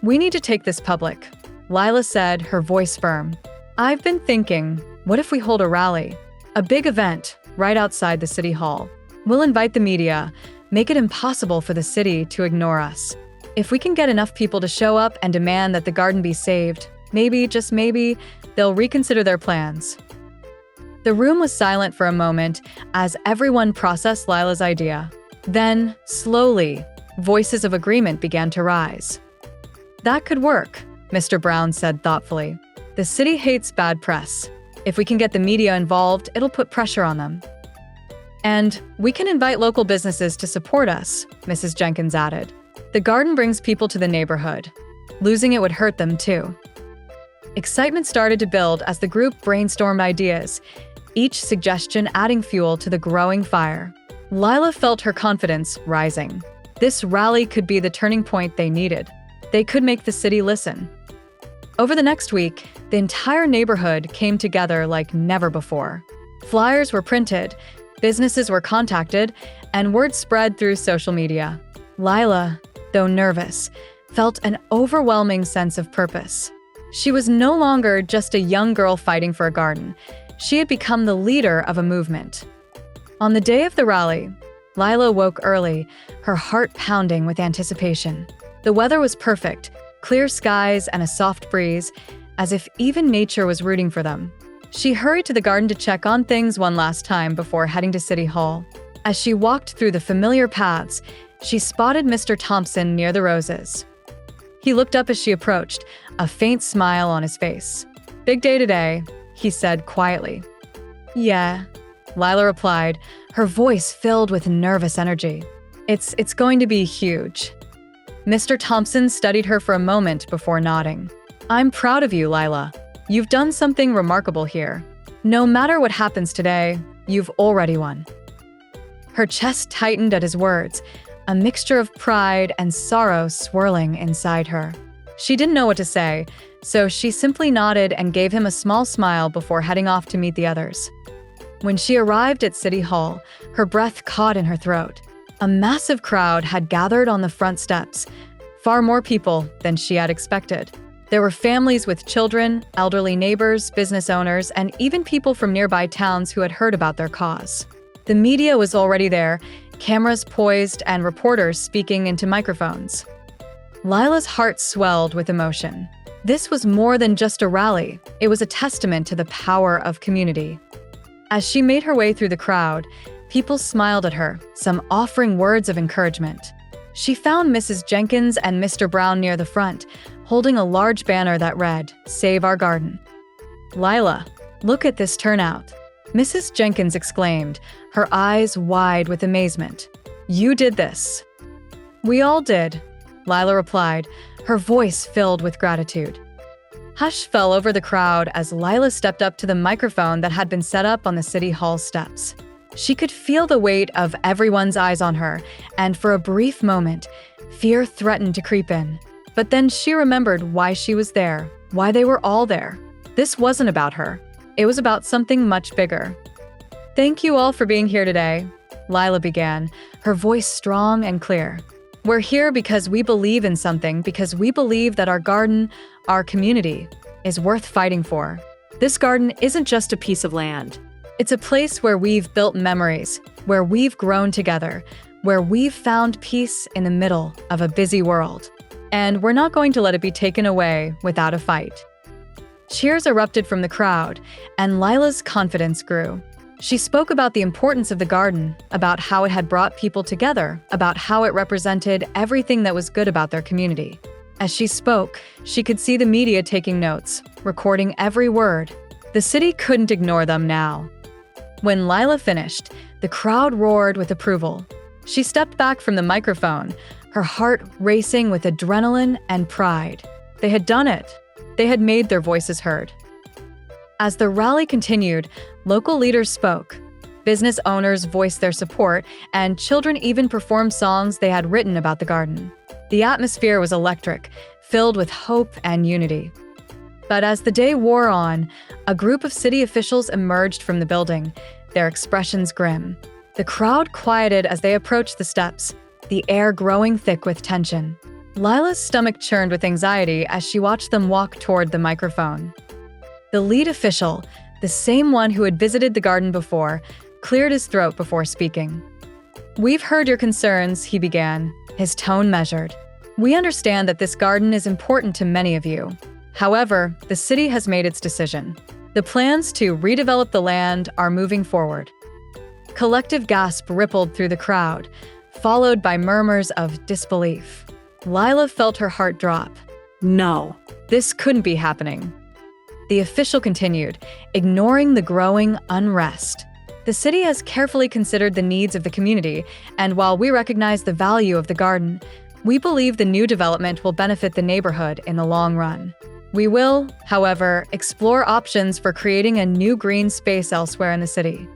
"We need to take this public," Lila said, her voice firm. "I've been thinking, what if we hold a rally? A big event, right outside the city hall. We'll invite the media, make it impossible for the city to ignore us. If we can get enough people to show up and demand that the garden be saved, maybe, just maybe, they'll reconsider their plans." The room was silent for a moment as everyone processed Lila's idea. Then, slowly, voices of agreement began to rise. "That could work," Mr. Brown said thoughtfully. "The city hates bad press. If we can get the media involved, it'll put pressure on them. And we can invite local businesses to support us," Mrs. Jenkins added. "The garden brings people to the neighborhood. Losing it would hurt them too." Excitement started to build as the group brainstormed ideas, each suggestion adding fuel to the growing fire. Lila felt her confidence rising. This rally could be the turning point they needed. They could make the city listen. Over the next week, the entire neighborhood came together like never before. Flyers were printed, businesses were contacted, and word spread through social media. Lila, though nervous, felt an overwhelming sense of purpose. She was no longer just a young girl fighting for a garden. She had become the leader of a movement. On the day of the rally, Lila woke early, her heart pounding with anticipation. The weather was perfect, clear skies and a soft breeze, as if even nature was rooting for them. She hurried to the garden to check on things one last time before heading to City Hall. As she walked through the familiar paths, she spotted Mr. Thompson near the roses. He looked up as she approached, a faint smile on his face. "Big day today," he said quietly. "Yeah," Lila replied, her voice filled with nervous energy. It's going to be huge." Mr. Thompson studied her for a moment before nodding. "I'm proud of you, Lila. You've done something remarkable here. No matter what happens today, you've already won." Her chest tightened at his words, a mixture of pride and sorrow swirling inside her. She didn't know what to say, so she simply nodded and gave him a small smile before heading off to meet the others. When she arrived at City Hall, her breath caught in her throat. A massive crowd had gathered on the front steps, far more people than she had expected. There were families with children, elderly neighbors, business owners, and even people from nearby towns who had heard about their cause. The media was already there, cameras poised and reporters speaking into microphones. Lila's heart swelled with emotion. This was more than just a rally. It was a testament to the power of community. As she made her way through the crowd, people smiled at her, some offering words of encouragement. She found Mrs. Jenkins and Mr. Brown near the front, holding a large banner that read, "Save Our Garden." "Lila, look at this turnout," Mrs. Jenkins exclaimed, her eyes wide with amazement. "You did this." "We all did," Lila replied, her voice filled with gratitude. Hush fell over the crowd as Lila stepped up to the microphone that had been set up on the City Hall steps. She could feel the weight of everyone's eyes on her, and for a brief moment, fear threatened to creep in. But then she remembered why she was there, why they were all there. This wasn't about her. It was about something much bigger. "Thank you all for being here today," Lila began, her voice strong and clear. "We're here because we believe in something, because we believe that our garden, our community, is worth fighting for. This garden isn't just a piece of land. It's a place where we've built memories, where we've grown together, where we've found peace in the middle of a busy world. And we're not going to let it be taken away without a fight." Cheers erupted from the crowd, and Lila's confidence grew. She spoke about the importance of the garden, about how it had brought people together, about how it represented everything that was good about their community. As she spoke, she could see the media taking notes, recording every word. The city couldn't ignore them now. When Lila finished, the crowd roared with approval. She stepped back from the microphone, her heart racing with adrenaline and pride. They had done it. They had made their voices heard. As the rally continued, local leaders spoke. Business owners voiced their support, and children even performed songs they had written about the garden. The atmosphere was electric, filled with hope and unity. But as the day wore on, a group of city officials emerged from the building, their expressions grim. The crowd quieted as they approached the steps, the air growing thick with tension. Lila's stomach churned with anxiety as she watched them walk toward the microphone. The lead official, the same one who had visited the garden before, cleared his throat before speaking. "We've heard your concerns," he began, his tone measured. "We understand that this garden is important to many of you. However, the city has made its decision. The plans to redevelop the land are moving forward." Collective gasp rippled through the crowd, followed by murmurs of disbelief. Lila felt her heart drop. No. This couldn't be happening. The official continued, ignoring the growing unrest. "The city has carefully considered the needs of the community, and while we recognize the value of the garden, we believe the new development will benefit the neighborhood in the long run. We will, however, explore options for creating a new green space elsewhere in the city."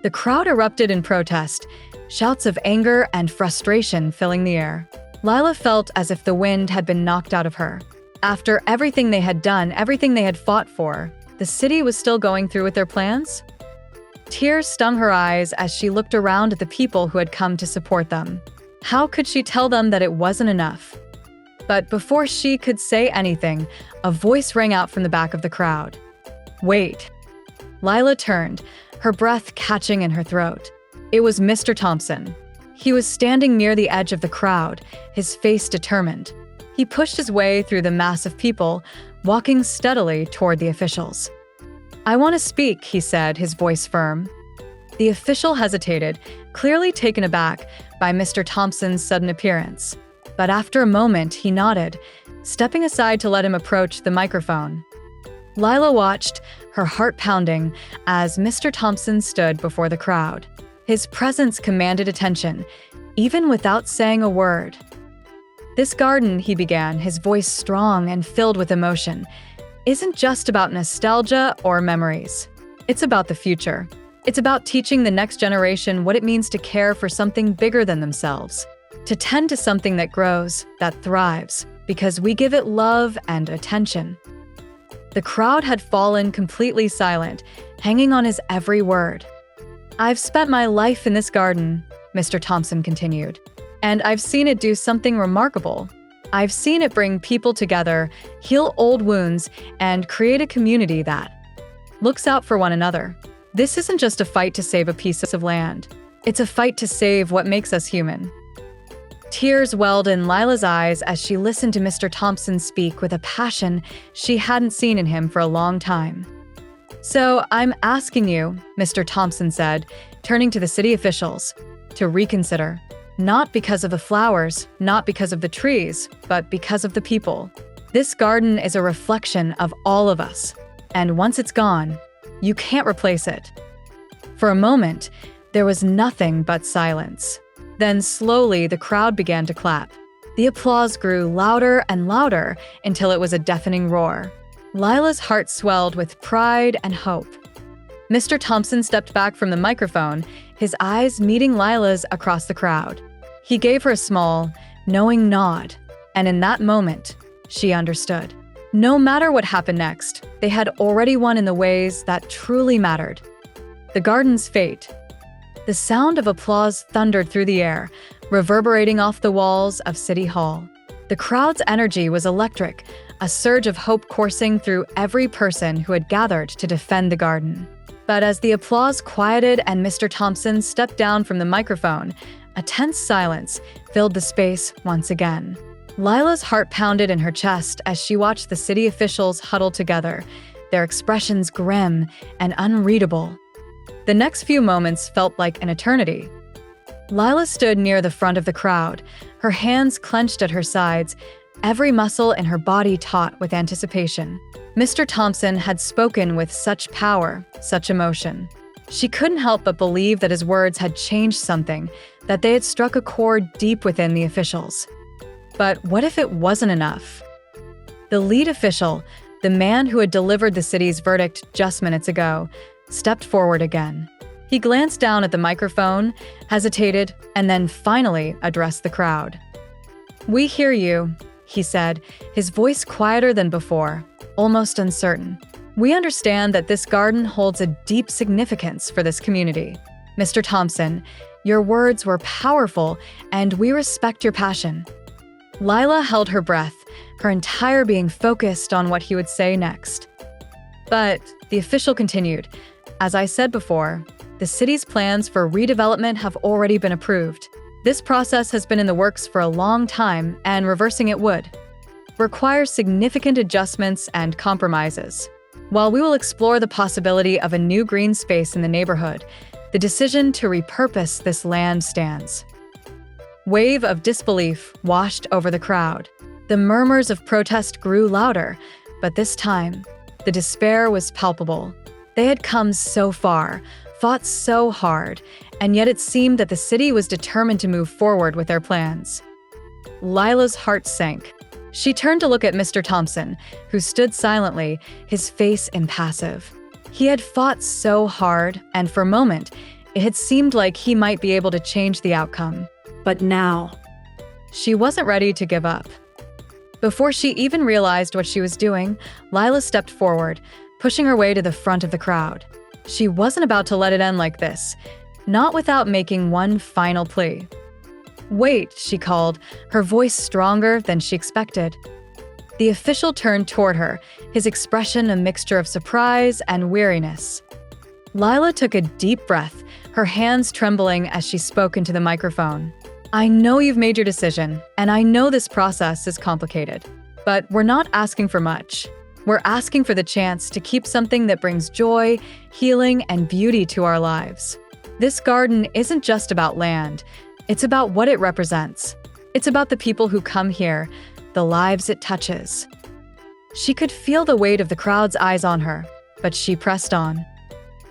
The crowd erupted in protest, shouts of anger and frustration filling the air. Lila felt as if the wind had been knocked out of her. After everything they had done, everything they had fought for, the city was still going through with their plans? Tears stung her eyes as she looked around at the people who had come to support them. How could she tell them that it wasn't enough? But before she could say anything, a voice rang out from the back of the crowd. "Wait." Lila turned, her breath catching in her throat. It was Mr. Thompson. He was standing near the edge of the crowd, his face determined. He pushed his way through the mass of people, walking steadily toward the officials. "I want to speak," he said, his voice firm. The official hesitated, clearly taken aback by Mr. Thompson's sudden appearance. But after a moment, he nodded, stepping aside to let him approach the microphone. Lila watched, her heart pounding, as Mr. Thompson stood before the crowd. His presence commanded attention, even without saying a word. "This garden," he began, his voice strong and filled with emotion, "isn't just about nostalgia or memories. It's about the future. It's about teaching the next generation what it means to care for something bigger than themselves, to tend to something that grows, that thrives, because we give it love and attention." The crowd had fallen completely silent, hanging on his every word. "I've spent my life in this garden," Mr. Thompson continued, "and I've seen it do something remarkable. I've seen it bring people together, heal old wounds, and create a community that looks out for one another. This isn't just a fight to save a piece of land. It's a fight to save what makes us human." Tears welled in Lila's eyes as she listened to Mr. Thompson speak with a passion she hadn't seen in him for a long time. "So I'm asking you," Mr. Thompson said, turning to the city officials, "to reconsider. Not because of the flowers, not because of the trees, but because of the people. This garden is a reflection of all of us, and once it's gone, you can't replace it." For a moment, there was nothing but silence. Then slowly the crowd began to clap. The applause grew louder and louder until it was a deafening roar. Lila's heart swelled with pride and hope. Mr. Thompson stepped back from the microphone, his eyes meeting Lila's across the crowd. He gave her a small, knowing nod, and in that moment, she understood. No matter what happened next, they had already won in the ways that truly mattered. The garden's fate. The sound of applause thundered through the air, reverberating off the walls of City Hall. The crowd's energy was electric, a surge of hope coursing through every person who had gathered to defend the garden. But as the applause quieted and Mr. Thompson stepped down from the microphone, a tense silence filled the space once again. Lila's heart pounded in her chest as she watched the city officials huddle together, their expressions grim and unreadable. The next few moments felt like an eternity. Lila stood near the front of the crowd, her hands clenched at her sides, every muscle in her body taut with anticipation. Mr. Thompson had spoken with such power, such emotion. She couldn't help but believe that his words had changed something, that they had struck a chord deep within the officials. But what if it wasn't enough? The lead official, the man who had delivered the city's verdict just minutes ago, stepped forward again. He glanced down at the microphone, hesitated, and then finally addressed the crowd. "We hear you," he said, his voice quieter than before, almost uncertain. "We understand that this garden holds a deep significance for this community. Mr. Thompson, your words were powerful, and we respect your passion." Lila held her breath, her entire being focused on what he would say next. "But," the official continued, "as I said before, The city's plans for redevelopment have already been approved. This process has been in the works for a long time, and reversing it would require significant adjustments and compromises. While we will explore the possibility of a new green space in the neighborhood, the decision to repurpose this land stands. Wave of disbelief washed over the crowd. The murmurs of protest grew louder, but this time, the despair was palpable. They had come so far, fought so hard, and yet it seemed that the city was determined to move forward with their plans. Lila's heart sank. She turned to look at Mr. Thompson, who stood silently, his face impassive. He had fought so hard, and for a moment, it had seemed like he might be able to change the outcome. But now, she wasn't ready to give up. Before she even realized what she was doing, Lila stepped forward, pushing her way to the front of the crowd. She wasn't about to let it end like this, not without making one final plea. "Wait," she called, her voice stronger than she expected. The official turned toward her, his expression a mixture of surprise and weariness. Lila took a deep breath, her hands trembling as she spoke into the microphone. "I know you've made your decision, and I know this process is complicated, but we're not asking for much. We're asking for the chance to keep something that brings joy, healing, and beauty to our lives. This garden isn't just about land. It's about what it represents. It's about the people who come here, the lives it touches." She could feel the weight of the crowd's eyes on her, but she pressed on.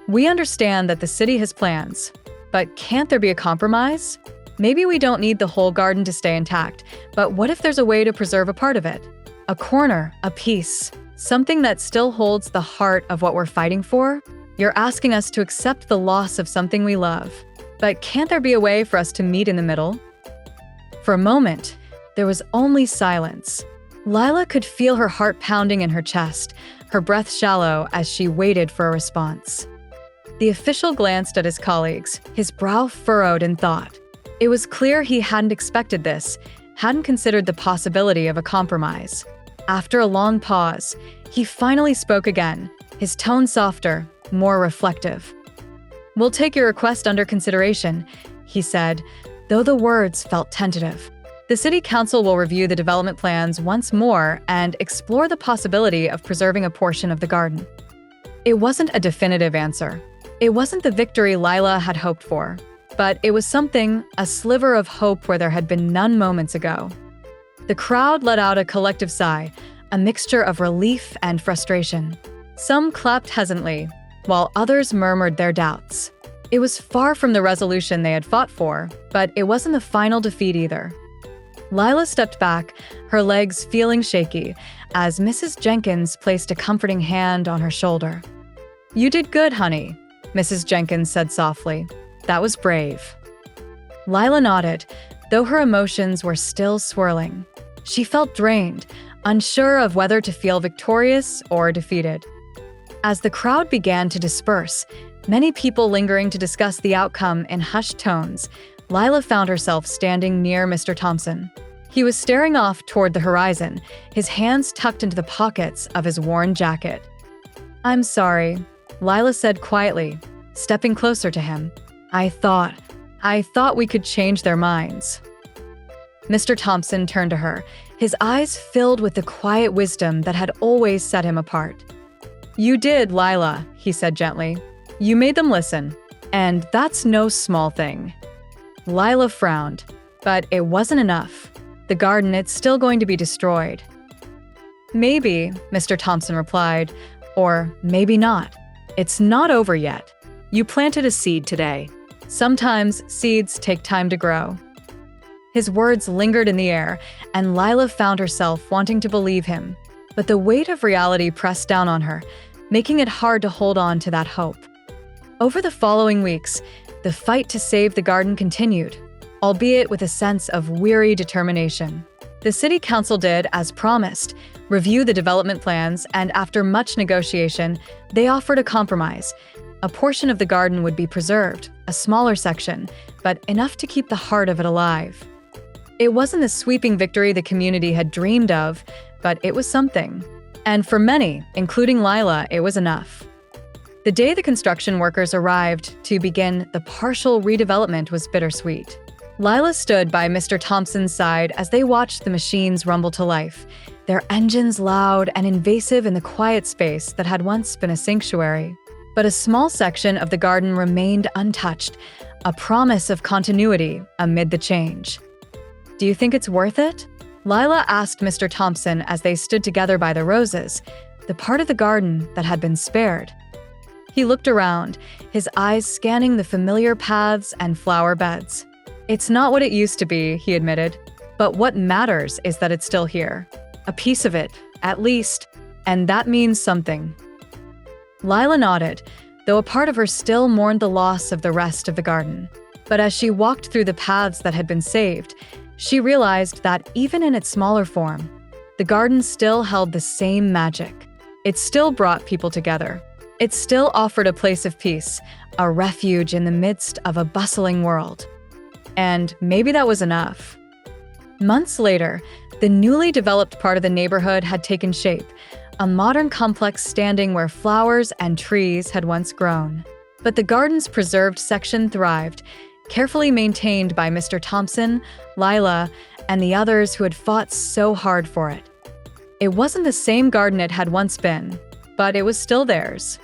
"We understand that the city has plans, but can't there be a compromise? Maybe we don't need the whole garden to stay intact, but what if there's a way to preserve a part of it? A corner, a piece, something that still holds the heart of what we're fighting for? You're asking us to accept the loss of something we love. But can't there be a way for us to meet in the middle?" For a moment, there was only silence. Lila could feel her heart pounding in her chest, her breath shallow as she waited for a response. The official glanced at his colleagues, his brow furrowed in thought. It was clear he hadn't expected this, hadn't considered the possibility of a compromise. After a long pause, he finally spoke again, his tone softer, more reflective. "We'll take your request under consideration," he said, though the words felt tentative. "The City Council will review the development plans once more and explore the possibility of preserving a portion of the garden." It wasn't a definitive answer. It wasn't the victory Lila had hoped for, but it was something, a sliver of hope where there had been none moments ago. The crowd let out a collective sigh, a mixture of relief and frustration. Some clapped hesitantly, while others murmured their doubts. It was far from the resolution they had fought for, but it wasn't the final defeat either. Lila stepped back, her legs feeling shaky, as Mrs. Jenkins placed a comforting hand on her shoulder. "You did good, honey," Mrs. Jenkins said softly. "That was brave." Lila nodded, though her emotions were still swirling. She felt drained, unsure of whether to feel victorious or defeated. As the crowd began to disperse, many people lingering to discuss the outcome in hushed tones, Lila found herself standing near Mr. Thompson. He was staring off toward the horizon, his hands tucked into the pockets of his worn jacket. "I'm sorry," Lila said quietly, stepping closer to him. I thought we could change their minds." Mr. Thompson turned to her, his eyes filled with the quiet wisdom that had always set him apart. "You did, Lila," he said gently. "You made them listen, and that's no small thing." Lila frowned, but it wasn't enough. The garden, it's still going to be destroyed. "Maybe," Mr. Thompson replied, "or maybe not. It's not over yet. You planted a seed today. Sometimes seeds take time to grow." His words lingered in the air, and Lila found herself wanting to believe him. But the weight of reality pressed down on her, making it hard to hold on to that hope. Over the following weeks, the fight to save the garden continued, albeit with a sense of weary determination. The City Council did, as promised, review the development plans, and after much negotiation, they offered a compromise. A portion of the garden would be preserved, a smaller section, but enough to keep the heart of it alive. It wasn't the sweeping victory the community had dreamed of, but it was something. And for many, including Lila, it was enough. The day the construction workers arrived to begin the partial redevelopment was bittersweet. Lila stood by Mr. Thompson's side as they watched the machines rumble to life, their engines loud and invasive in the quiet space that had once been a sanctuary. But a small section of the garden remained untouched, a promise of continuity amid the change. "Do you think it's worth it?" Lila asked Mr. Thompson as they stood together by the roses, the part of the garden that had been spared. He looked around, his eyes scanning the familiar paths and flower beds. "It's not what it used to be," he admitted, "but what matters is that it's still here. A piece of it, at least, and that means something." Lila nodded, though a part of her still mourned the loss of the rest of the garden. But as she walked through the paths that had been saved, she realized that even in its smaller form, the garden still held the same magic. It still brought people together. It still offered a place of peace, a refuge in the midst of a bustling world. And maybe that was enough. Months later, the newly developed part of the neighborhood had taken shape, a modern complex standing where flowers and trees had once grown. But the garden's preserved section thrived, carefully maintained by Mr. Thompson, Lila, and the others who had fought so hard for it. It wasn't the same garden it had once been, but it was still theirs.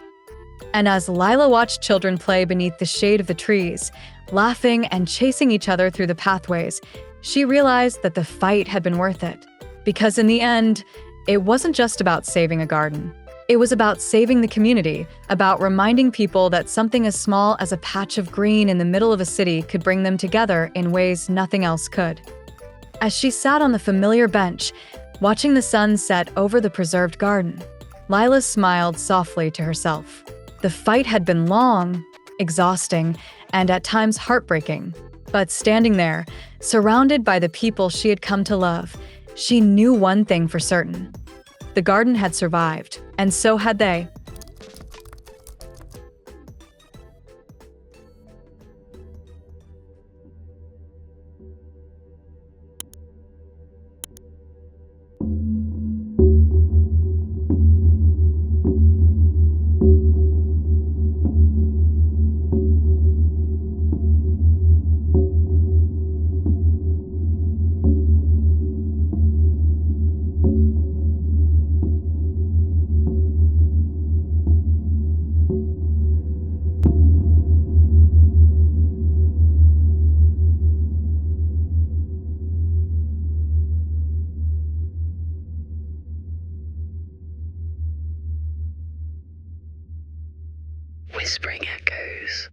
And as Lila watched children play beneath the shade of the trees, laughing and chasing each other through the pathways, she realized that the fight had been worth it. Because in the end, it wasn't just about saving a garden. It was about saving the community, about reminding people that something as small as a patch of green in the middle of a city could bring them together in ways nothing else could. As she sat on the familiar bench, watching the sun set over the preserved garden, Lila smiled softly to herself. The fight had been long, exhausting, and at times heartbreaking. But standing there, surrounded by the people she had come to love, she knew one thing for certain. The garden had survived, and so had they. Whispering echoes.